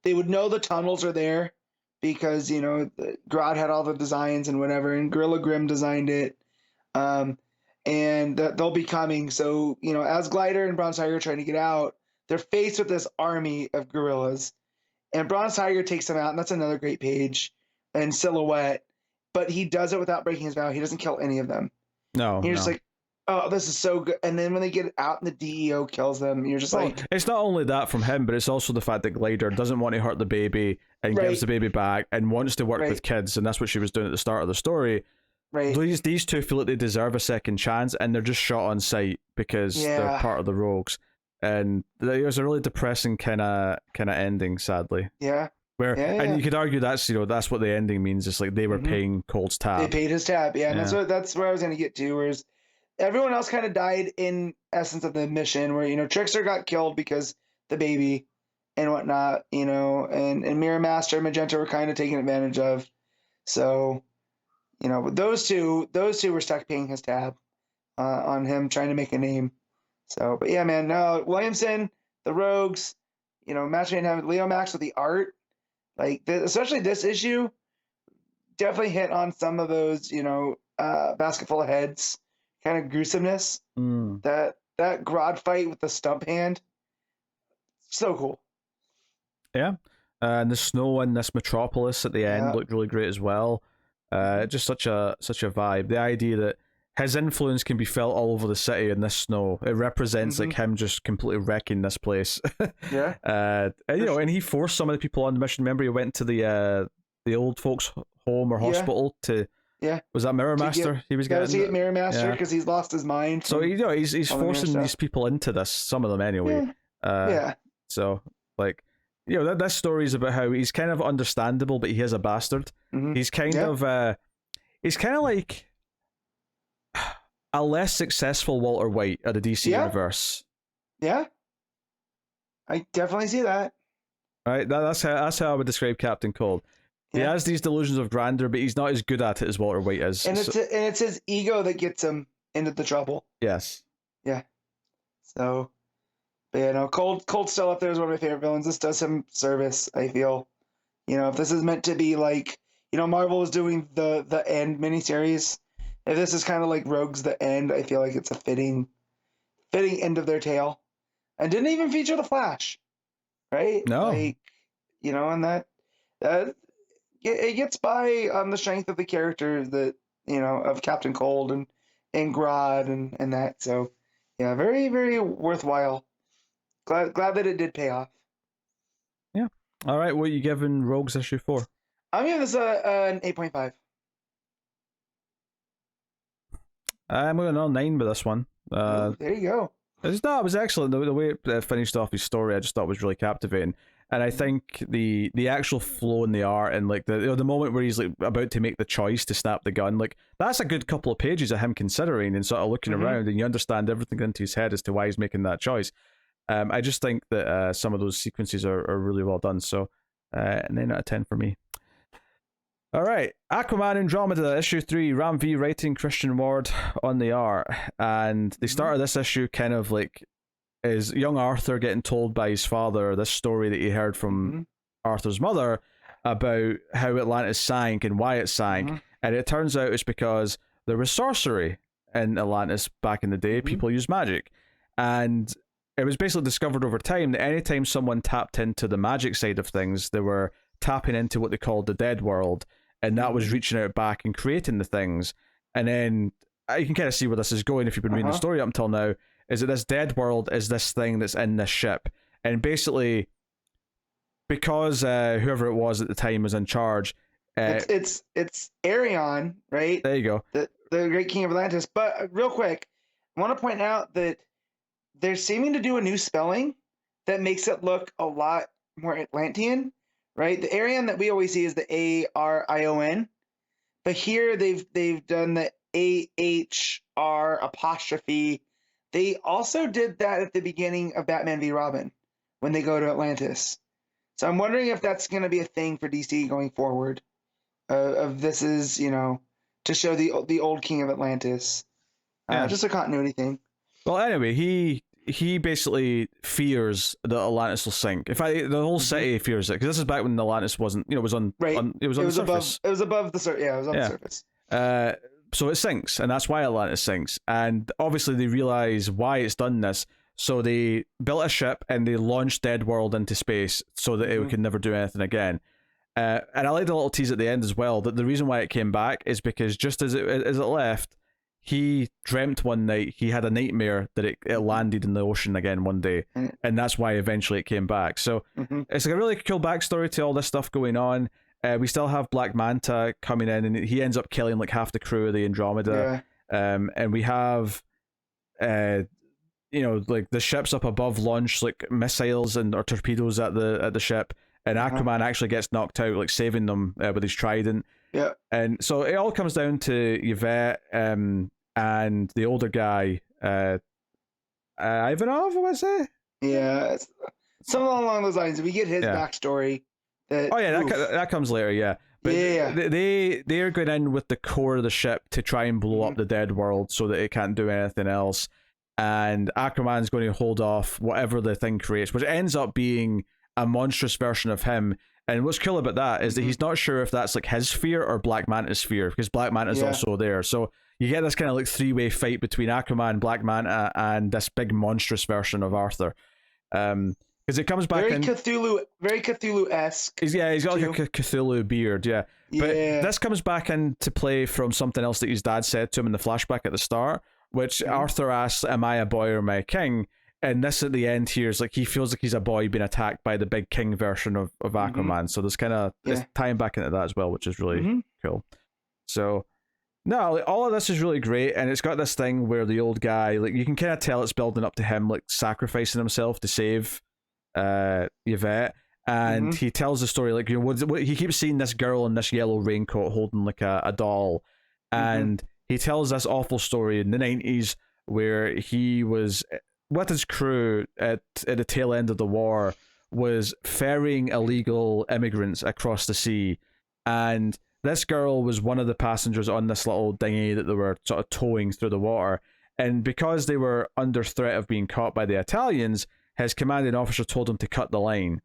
they would know the tunnels are there because Grodd had all the designs and whatever, and Gorilla Grimm designed it, and that they'll be coming. So as Glider and Bronze Tiger are trying to get out, they're faced with this army of gorillas, and Bronze Tiger takes them out, and that's another great page in silhouette. But he does it without breaking his vow. He doesn't kill any of them. No, you're just like, oh, this is so good. And then when they get out and the DEO kills them, you're just like... It's not only that from him, but it's also the fact that Glider doesn't want to hurt the baby and gives the baby back and wants to work with kids, and that's what she was doing at the start of the story. Right. These two feel like they deserve a second chance, and they're just shot on sight because they're part of the Rogues. And it was a really depressing kind of ending, sadly. Yeah. And you could argue that's that's what the ending means. It's like they were paying Cold's tab. They paid his tab, and that's where I was going to get to. Whereas everyone else kind of died in essence of the mission, where Trickster got killed because the baby and whatnot, and Mirror Master and Magenta were kind of taken advantage of. So, those two were stuck paying his tab on him trying to make a name. So, but yeah, man, no, Williamson, the Rogues, matching him Leomacs with the art. Like, especially this issue, definitely hit on some of those, basket full of heads kind of gruesomeness. That Grodd fight with the stump hand, so cool. Yeah. And the snow in this Metropolis at the end looked really great as well. Just such a vibe. The idea that his influence can be felt all over the city in this snow. It represents like him just completely wrecking this place. Yeah. And and he forced some of the people on the mission. Remember, he went to the old folks' home or hospital to. Yeah. Was that Mirror Master? He was getting. To get Mirror Master because he's lost his mind. So he's forcing these people into this. Some of them anyway. Yeah. So like. That story is about how he's kind of understandable, but he is a bastard. He's kind of like a less successful Walter White of the DC universe. Yeah, I definitely see that. Right, that's how I would describe Captain Cold. He has these delusions of grandeur, but he's not as good at it as Walter White is. And it's his ego that gets him into the trouble. Yes. Yeah. So. But Cold's still up there as one of my favorite villains. This does him service, I feel. If this is meant to be like, Marvel is doing the End miniseries. If this is kind of like Rogue's The End, I feel like it's a fitting end of their tale. And didn't even feature the Flash, right? No. And that it gets by on the strength of the character that of Captain Cold and Grodd and that. So yeah, very very worthwhile. Glad that it did pay off. Yeah. All right. What are you giving Rogues issue 4? I'm giving this an 8.5. I'm going on 9 with this one. There you go. It was excellent. The way it finished off his story, I just thought was really captivating. And I think the actual flow in the art and like the moment where he's like about to make the choice to snap the gun, like that's a good couple of pages of him considering and sort of looking around, and you understand everything into his head as to why he's making that choice. I just think that some of those sequences are really well done. So, 9 out of 10 for me. All right, Aquaman Andromeda, issue 3, Ram V writing, Christian Ward on the art. And the start of this issue kind of like is young Arthur getting told by his father this story that he heard from Arthur's mother about how Atlantis sank and why it sank. And it turns out it's because there was sorcery in Atlantis back in the day. People used magic. And it was basically discovered over time that anytime someone tapped into the magic side of things, they were tapping into what they called the dead world, and that was reaching out back and creating the things. And then you can kind of see where this is going if you've been reading the story up until now, is that this dead world is this thing that's in this ship. And basically, because whoever it was at the time was in charge... it's Arion, right? There you go. The great king of Atlantis. But real quick, I want to point out that they're seeming to do a new spelling that makes it look a lot more Atlantean, right? The Arion that we always see is the Arion, but here they've done the AHR apostrophe. They also did that at the beginning of Batman v Robin when they go to Atlantis. So I'm wondering if that's going to be a thing for DC going forward. Of this is to show the old king of Atlantis, just a continuity thing. Well, anyway, he basically fears that Atlantis will sink. In fact, the whole city fears it, because this is back when Atlantis wasn't, it was on the surface. It was above the surface. Yeah, it was on the surface. So it sinks, and that's why Atlantis sinks. And obviously, they realize why it's done this. So they built a ship and they launched Dead World into space so that it could never do anything again. And I like the little tease at the end as well, that the reason why it came back is because just as it left, he dreamt one night, he had a nightmare that it landed in the ocean again one day, and that's why eventually it came back. So it's like a really cool backstory to all this stuff going on. We still have Black Manta coming in, and he ends up killing like half the crew of the Andromeda. And we have, like the ships up above launch like missiles or torpedoes at the ship, and Aquaman actually gets knocked out, like saving them with his trident. Yeah. And so it all comes down to Yvette and the older guy, Ivanov, I would say. Yeah, something along those lines. We get his backstory. That comes later. Yeah, but they are going in with the core of the ship to try and blow up the dead world so that it can't do anything else. And Aquaman's going to hold off whatever the thing creates, which ends up being a monstrous version of him. And what's cool about that is that he's not sure if that's like his fear or Black Manta's fear, because Black Manta's also there. So you get this kind of like three-way fight between Aquaman, Black Manta, and this big monstrous version of Arthur. because it comes back very in. Very Cthulhu-esque. He's got like a Cthulhu beard, yeah. But Yeah. this comes back into play from something else that his dad said to him in the flashback at the start, which Arthur asks, "Am I a boy or am I a king?" And this at the end here is like he feels like he's a boy being attacked by the big king version of Aquaman. So there's kind of it's tying back into that as well, which is really cool. So no, like, all of this is really great, and it's got this thing where the old guy, like you can kind of tell it's building up to him like sacrificing himself to save Yvette. And he tells the story like, you know, he keeps seeing this girl in this yellow raincoat holding like a doll, and he tells this awful story in the 90s where he was with his crew at the tail end of the war, was ferrying illegal immigrants across the sea, and this girl was one of the passengers on this little dinghy that they were sort of towing through the water, and because they were under threat of being caught by the Italians, his commanding officer told him to cut the line.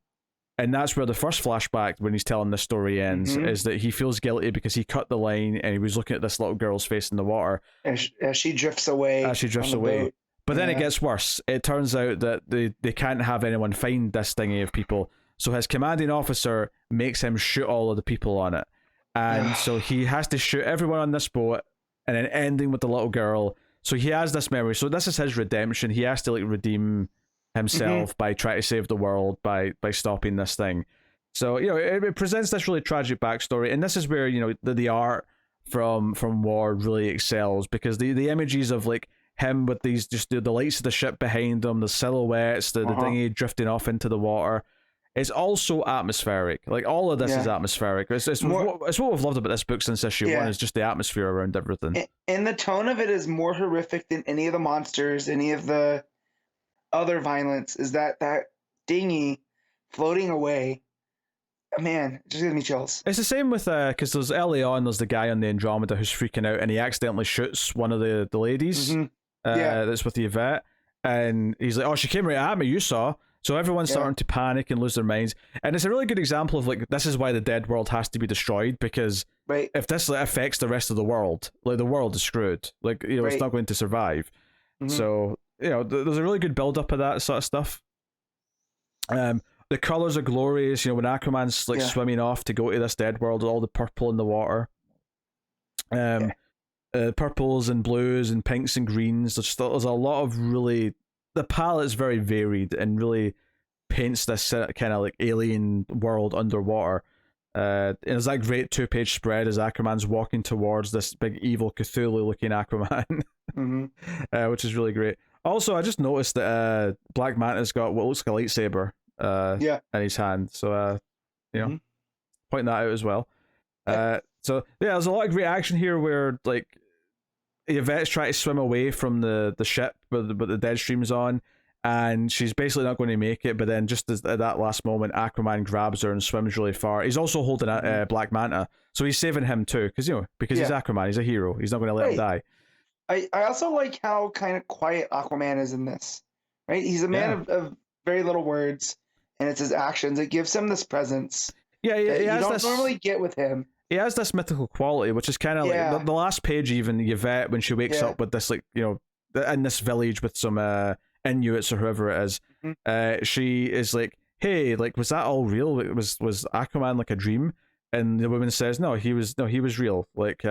And that's where the first flashback, when he's telling this story, ends, is that he feels guilty because he cut the line and he was looking at this little girl's face in the water. As she drifts away. Boat. But then it gets worse. It turns out that they can't have anyone find this dinghy of people. So his commanding officer makes him shoot all of the people on it. And so he has to shoot everyone on this boat and then ending with the little girl. So he has this memory. So this is his redemption. He has to like redeem himself by trying to save the world by stopping this thing. So, you know, it presents this really tragic backstory, and this is where, you know, the art from War really excels, because the images of like him with these just the lights of the ship behind him, the silhouettes, the dinghy drifting off into the water, it's also atmospheric. Like all of this is atmospheric. It's what we've loved about this book since issue 1 is just the atmosphere around everything. And the tone of it is more horrific than any of the monsters, any of the other violence. Is that dinghy floating away, man, it just gives me chills. It's the same with because there's early on there's the guy on the Andromeda who's freaking out and he accidentally shoots one of the ladies that's with the Yvette, and he's like, oh, she came right at me, you saw. So everyone's starting to panic and lose their minds, and it's a really good example of like, this is why the dead world has to be destroyed, because if this affects the rest of the world, like the world is screwed, like, you know, it's not going to survive. So, you know, there's a really good build up of that sort of stuff. The colors are glorious. You know, when Aquaman's like swimming off to go to this dead world, all the purple in the water. Purples and blues and pinks and greens. There's a lot of really, the palette's very varied and really paints this kind of like alien world underwater. And there's that great 2-page spread as Aquaman's walking towards this big evil Cthulhu looking Aquaman, which is really great. Also, I just noticed that Black Manta's got what looks like a lightsaber in his hand. So, you know, point that out as well. So, yeah, there's a lot of great action here where, like, Yvette's trying to swim away from the ship with the dead stream's on, and she's basically not going to make it, but then just at that last moment, Aquaman grabs her and swims really far. He's also holding a Black Manta, so he's saving him too, because he's Aquaman, he's a hero. He's not going to let him die. I also like how kind of quiet Aquaman is in this, right? He's a man of very little words, and it's his actions. It gives him this presence that you don't normally get with him. He has this mythical quality, which is kind of like the last page, even Yvette, when she wakes up with this, like, you know, in this village with some Inuits or whoever it is, she is like, hey, like, was that all real? Was Aquaman like a dream? And the woman says, no, he was real. Like,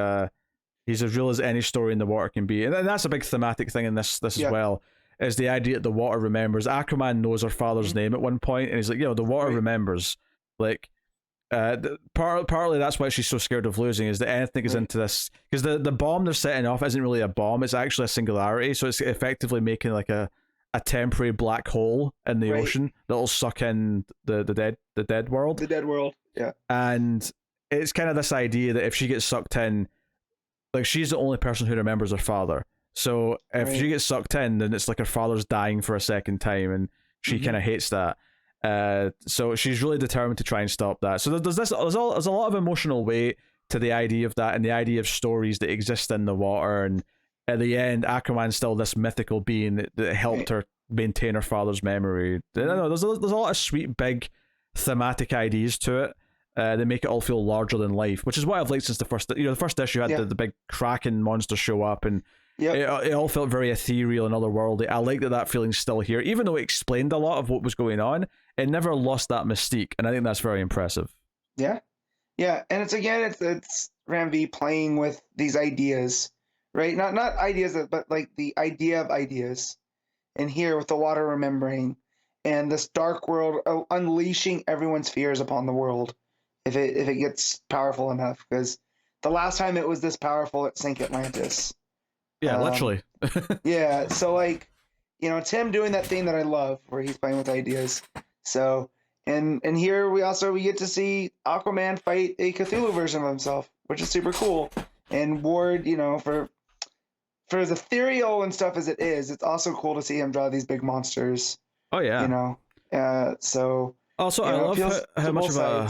he's as real as any story in the water can be. And that's a big thematic thing in this as well, is the idea that the water remembers. Aquaman knows her father's name at one point, and he's like, the water remembers. Like, partly that's why she's so scared of losing, is that anything is into this, because the bomb they're setting off isn't really a bomb, it's actually a singularity, so it's effectively making like a temporary black hole in the ocean that'll suck in the dead world. The dead world, and it's kind of this idea that if she gets sucked in, like, she's the only person who remembers her father. So if she gets sucked in, then it's like her father's dying for a second time, and she kind of hates that. So she's really determined to try and stop that. So there's a lot of emotional weight to the idea of that, and the idea of stories that exist in the water. And at the end, Aquaman's still this mythical being that helped her maintain her father's memory. I don't know. There's a lot of sweet, big thematic ideas to it. They make it all feel larger than life, which is what I've liked since the first issue had the big Kraken monster show up, and Yep. It all felt very ethereal and otherworldly. I like that feeling's still here, even though it explained a lot of what was going on. It never lost that mystique, and I think that's very impressive. Yeah, yeah, and it's Ram V playing with these ideas, right? Not ideas, but like the idea of ideas. And here with the water remembering, and this dark world unleashing everyone's fears upon the world, if it gets powerful enough. Because the last time it was this powerful, it sank Atlantis. Yeah, literally. Yeah, so like, it's him doing that thing that I love, where he's playing with ideas. So, and here we get to see Aquaman fight a Cthulhu version of himself, which is super cool. And Ward, for as ethereal and stuff as it is, it's also cool to see him draw these big monsters. Oh yeah. So also I love how much of a.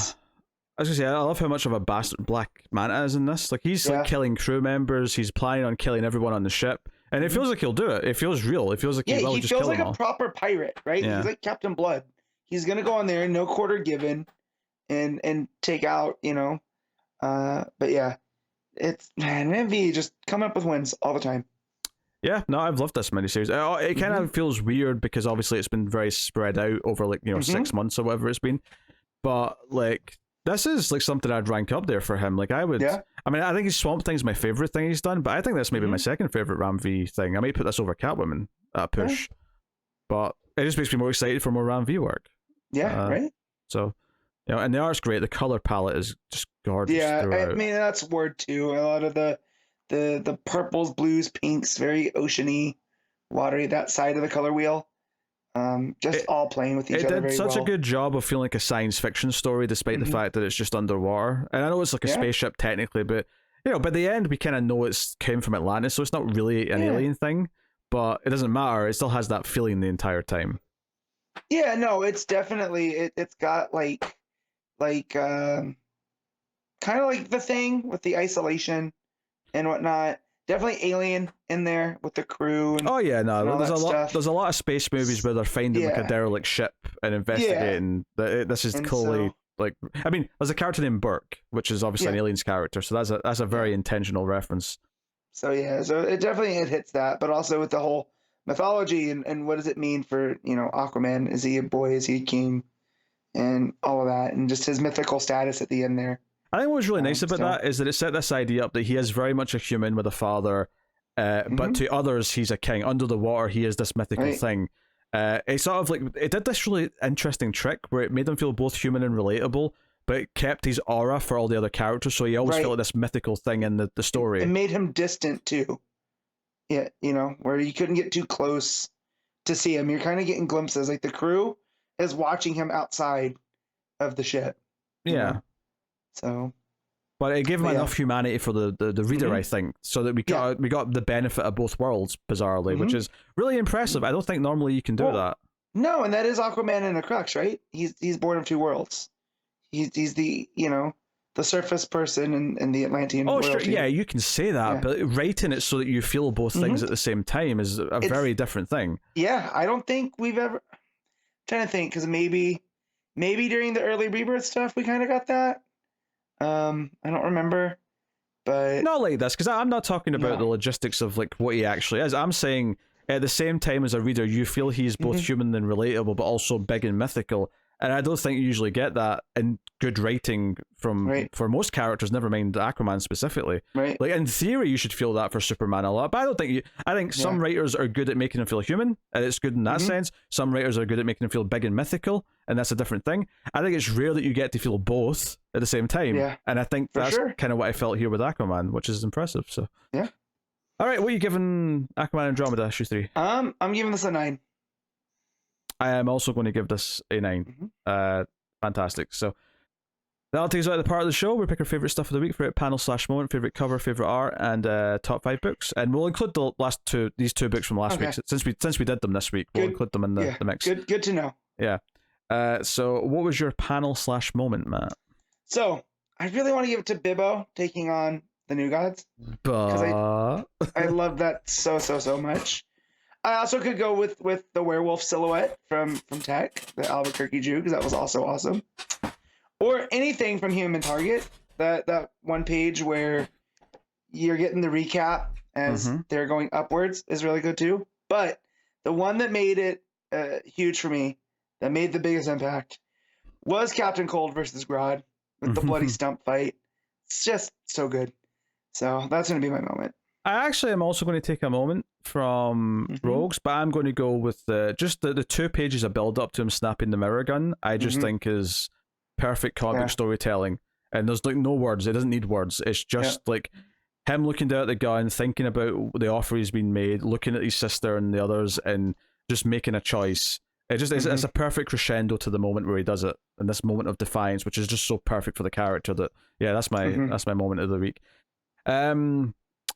I was gonna say, I love how much of a bastard Black Manta is in this. Like, he's like killing crew members. He's planning on killing everyone on the ship, and it feels like he'll do it. It feels real. It feels like he feels like a proper pirate, right? Yeah. He's like Captain Blood. He's gonna go on there, no quarter given, and take out, But yeah, it's MV just coming up with wins all the time. Yeah, no, I've loved this miniseries. It kind of feels weird because obviously it's been very spread out over 6 months or whatever it's been, but like. This is like something I'd rank up there for him. Like I would, I mean, I think his Swamp Thing's my favorite thing he's done, but I think that's maybe my second favorite Ram V thing. I might put this over Catwoman at a push, but it just makes me more excited for more Ram V work. Yeah, right. So, and the art's great. The color palette is just gorgeous. Yeah, throughout. I mean that's Word too. A lot of the purples, blues, pinks, very oceany, watery. That side of the color wheel. All playing with each other very well. It did such a good job of feeling like a science fiction story, despite the fact that it's just underwater. And I know it's like a spaceship technically, but by the end we kind of know it's came from Atlantis, so it's not really an alien thing. But it doesn't matter; it still has that feeling the entire time. Yeah, no, it's definitely it's got like kind of like The Thing with the isolation and whatnot. Definitely Alien in there with the crew. And, there's a lot of space movies where they're finding like a derelict ship and investigating. This is totally like, I mean, there's a character named Burke, which is obviously an Alien's character, so that's a very intentional reference. So so it definitely hits that, but also with the whole mythology and what does it mean for Aquaman? Is he a boy? Is he a king? And all of that, and just his mythical status at the end there. I think what was really nice about that is that it set this idea up that he is very much a human with a father, but to others he's a king. Under the water, he is this mythical thing. It sort of like it did this really interesting trick where it made him feel both human and relatable, but it kept his aura for all the other characters, so he always felt like this mythical thing in the story. It made him distant too. Yeah, where you couldn't get too close to see him. You're kind of getting glimpses, like the crew is watching him outside of the ship. Yeah. So, but it gave him enough humanity for the reader, I think, so that we got the benefit of both worlds, bizarrely, which is really impressive. I don't think normally you can do that. No, and that is Aquaman in a crux, right? He's born of two worlds. He's the the surface person and the Atlantean. Oh, sure, yeah, you can say that, but writing it so that you feel both things at the same time is a very different thing. Yeah, I don't think we've ever. I'm trying to think, because maybe during the early Rebirth stuff we kind of got that. I don't remember, but not like this, because I'm not talking about the logistics of like what he actually is. I'm saying at the same time as a reader, you feel he's both human and relatable, but also big and mythical. And I don't think you usually get that in good writing for most characters, never mind Aquaman specifically. Right. Like in theory, you should feel that for Superman a lot, but I don't think I think some writers are good at making him feel human, and it's good in that sense. Some writers are good at making him feel big and mythical, and that's a different thing. I think it's rare that you get to feel both at the same time. Yeah. And I think that's kind of what I felt here with Aquaman, which is impressive. So yeah. All right, what are you giving Aquaman Andromeda issue 3? I'm giving this a 9. I am also going to give this a 9. Fantastic. So that'll take us out of the part of the show. We pick our favorite stuff of the week, favorite panel/moment, favorite cover, favorite art, and top 5 books. And we'll include these two books from last week since we did them this week. We'll include them in the mix. Good to know. Yeah. So what was your panel/moment, Matt? So I really want to give it to Bibbo taking on the New Gods. But I love that so much. I also could go with the werewolf silhouette from Tech, the Albuquerque Jew, because that was also awesome. Or anything from Human Target. That one page where you're getting the recap as they're going upwards is really good too. But the one that made it huge for me, that made the biggest impact, was Captain Cold versus Grodd with the bloody stump fight. It's just so good. So that's going to be my moment. I actually am also going to take a moment from Rogues, but I'm going to go with the 2 pages of build up to him snapping the mirror gun. I just think is perfect comic storytelling, and there's like no words. It doesn't need words. It's just like him looking down at the gun, thinking about the offer he's been made, looking at his sister and the others, and just making a choice. It just it's a perfect crescendo to the moment where he does it, and this moment of defiance, which is just so perfect for the character. That that's my moment of the week.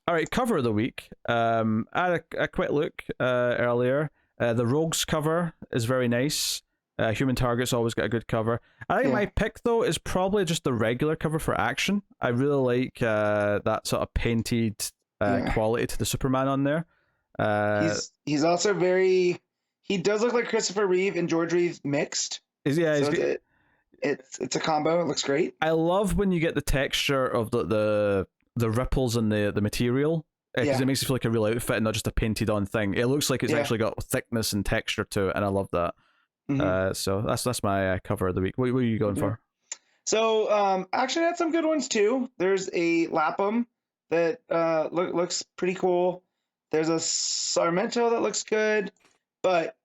All right, cover of the week. I had a quick look earlier. The Rogues cover is very nice. Human Target's always got a good cover. I think my pick, though, is probably just the regular cover for Action. I really like that sort of painted quality to the Superman on there. He's also very... He does look like Christopher Reeve and George Reeves mixed. It's a combo. It looks great. I love when you get the texture of the ripples in the material, because it makes it feel like a real outfit and not just a painted on thing. It looks like it's actually got thickness and texture to it, and I love that. So that's my cover of the week. What are you going for? So Action had some good ones too. There's a Lapham that looks pretty cool. There's a Sarmento that looks good, but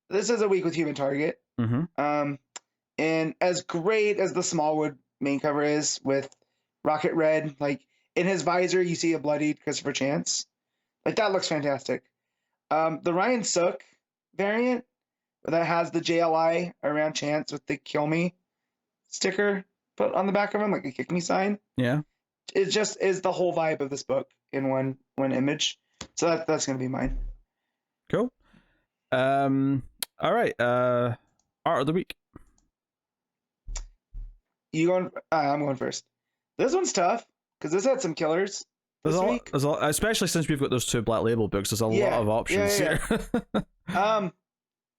this is a week with Human Target. And as great as the Smallwood main cover is with Rocket Red, like in his visor, you see a bloodied Christopher Chance. Like that looks fantastic. The Ryan Sook variant that has the JLI around Chance with the Kill Me sticker put on the back of him, like a kick me sign. Yeah. It just is the whole vibe of this book in one image. So that's going to be mine. Cool. All right. Art of the week. You going? I'm going first. This one's tough because this had some killers this week. Especially since we've got those 2 Black Label books. There's a lot of options here.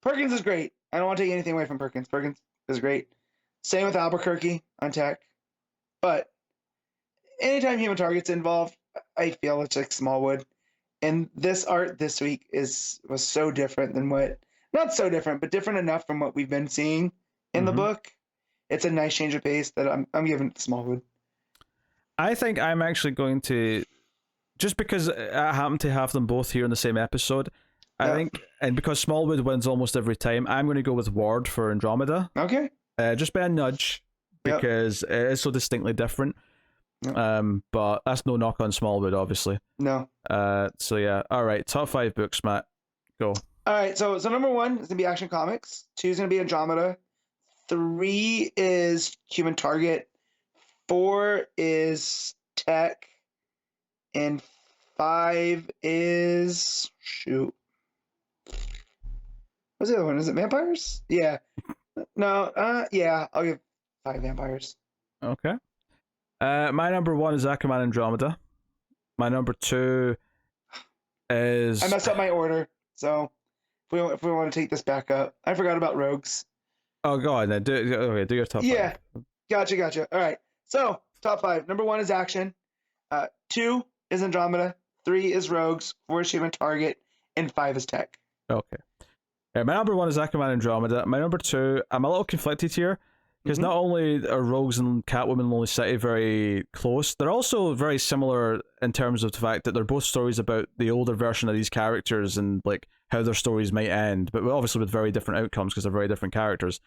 Perkins is great. I don't want to take anything away from Perkins. Perkins is great. Same with Albuquerque on tech. But anytime Human Target's involved, I feel it's like Smallwood. And this art this week was so different than not so different, but different enough from what we've been seeing in the book. It's a nice change of pace that I'm giving to Smallwood. I think I'm actually going to, just because I happen to have them both here in the same episode, I think, and because Smallwood wins almost every time, I'm going to go with Ward for Andromeda. Okay. Just by a nudge, because it is so distinctly different. But that's no knock on Smallwood, obviously. No. So yeah. All right. Top 5 books, Matt. Go. All right. So number 1 is gonna be Action Comics. 2 is gonna be Andromeda. 3 is Human Target. 4 is Tech. And 5 is what's the other one? Is it Vampires? Yeah. No. Yeah. I'll give 5 Vampires. Okay. My number 1 is Aquaman Andromeda. My number 2 is... I messed up my order, so if we want to take this back up. I forgot about Rogues. Oh, go on then. Do your top 5. Yeah, gotcha. All right, so top 5. Number 1 is Action. 2 is Andromeda. 3 is Rogues. 4 is Human Target. And 5 is Tech. Okay. My number 1 is Aquaman Andromeda. My number 2, I'm a little conflicted here. Because not only are Rogues and Catwoman and Lonely City very close, they're also very similar in terms of the fact that they're both stories about the older version of these characters and like how their stories might end, but obviously with very different outcomes because they're very different characters.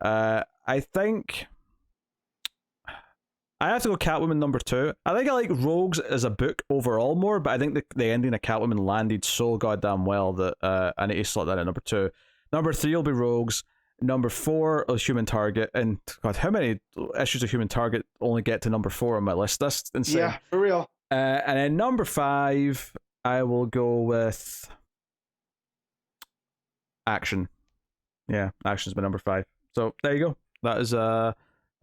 I think I have to go Catwoman number 2. I think I like Rogues as a book overall more, but I think the ending of Catwoman landed so goddamn well that I need to slot that at number 2. Number 3 will be Rogues. Number 4 is Human Target, and God, how many issues of Human Target only get to number 4 on my list? That's insane. Yeah, for real. And then number 5, I will go with Action. Yeah, Action's my number 5. So there you go. That is a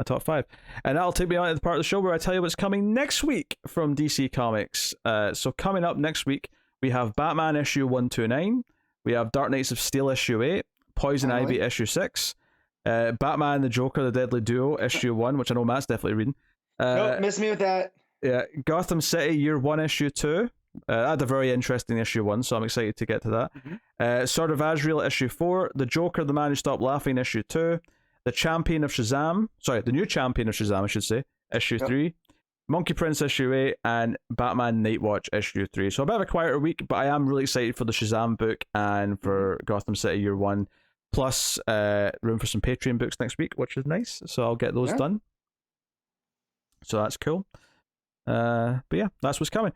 top 5, and that'll take me on to the part of the show where I tell you what's coming next week from DC Comics. So coming up next week, we have Batman issue 129. We have Dark Knights of Steel issue 8. Poison Ivy issue 6, Batman the Joker the Deadly Duo issue 1, which I know Matt's definitely reading. Nope, miss me with that. Yeah, Gotham City year 1 issue 2, I had a very interesting issue 1, so I'm excited to get to that. Sword of Azrael issue 4, The Joker, the Man Who Stopped Laughing issue 2, The Champion of Shazam, the New Champion of Shazam, I should say, issue 3, Monkey Prince issue 8, and Batman Nightwatch issue 3. So a bit of a quieter week, but I am really excited for the Shazam book and for Gotham City Year 1. Plus, room for some Patreon books next week, which is nice. So I'll get those done. So that's cool. But yeah, that's what's coming.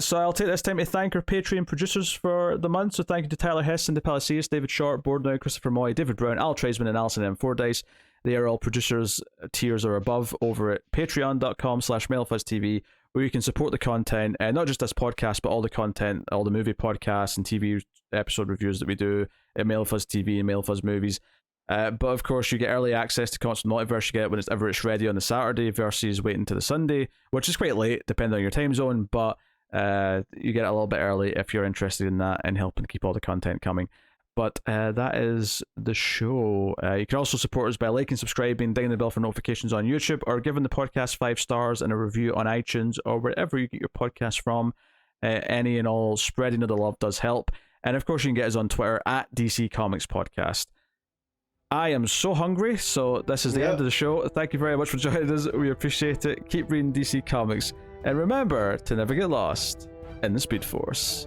So I'll take this time to thank our Patreon producers for the month. So thank you to Tyler Heston, De Palacios, David Short, Boardnow, Christopher Moy, David Brown, Al Tradesman, and Alison M4Dice. They are all producers, tiers or above, over at patreon.com/MailFuzzTV, where you can support the content, not just this podcast, but all the content, all the movie podcasts and TV episode reviews that we do at MailFuzz TV and MailFuzz Movies. But of course, you get early access to Comics From The Multiverse. You get it whenever it's ready on the Saturday versus waiting to the Sunday, which is quite late, depending on your time zone, but you get it a little bit early if you're interested in that and helping keep all the content coming. But that is the show. You can also support us by liking, subscribing, dinging the bell for notifications on YouTube, or giving the podcast 5 stars and a review on iTunes or wherever you get your podcasts from. Any and all spreading of the love does help. And of course, you can get us on Twitter at DC Comics Podcast. I am so hungry, so this is the end of the show. Thank you very much for joining us. We appreciate it. Keep reading DC Comics. And remember to never get lost in the Speed Force.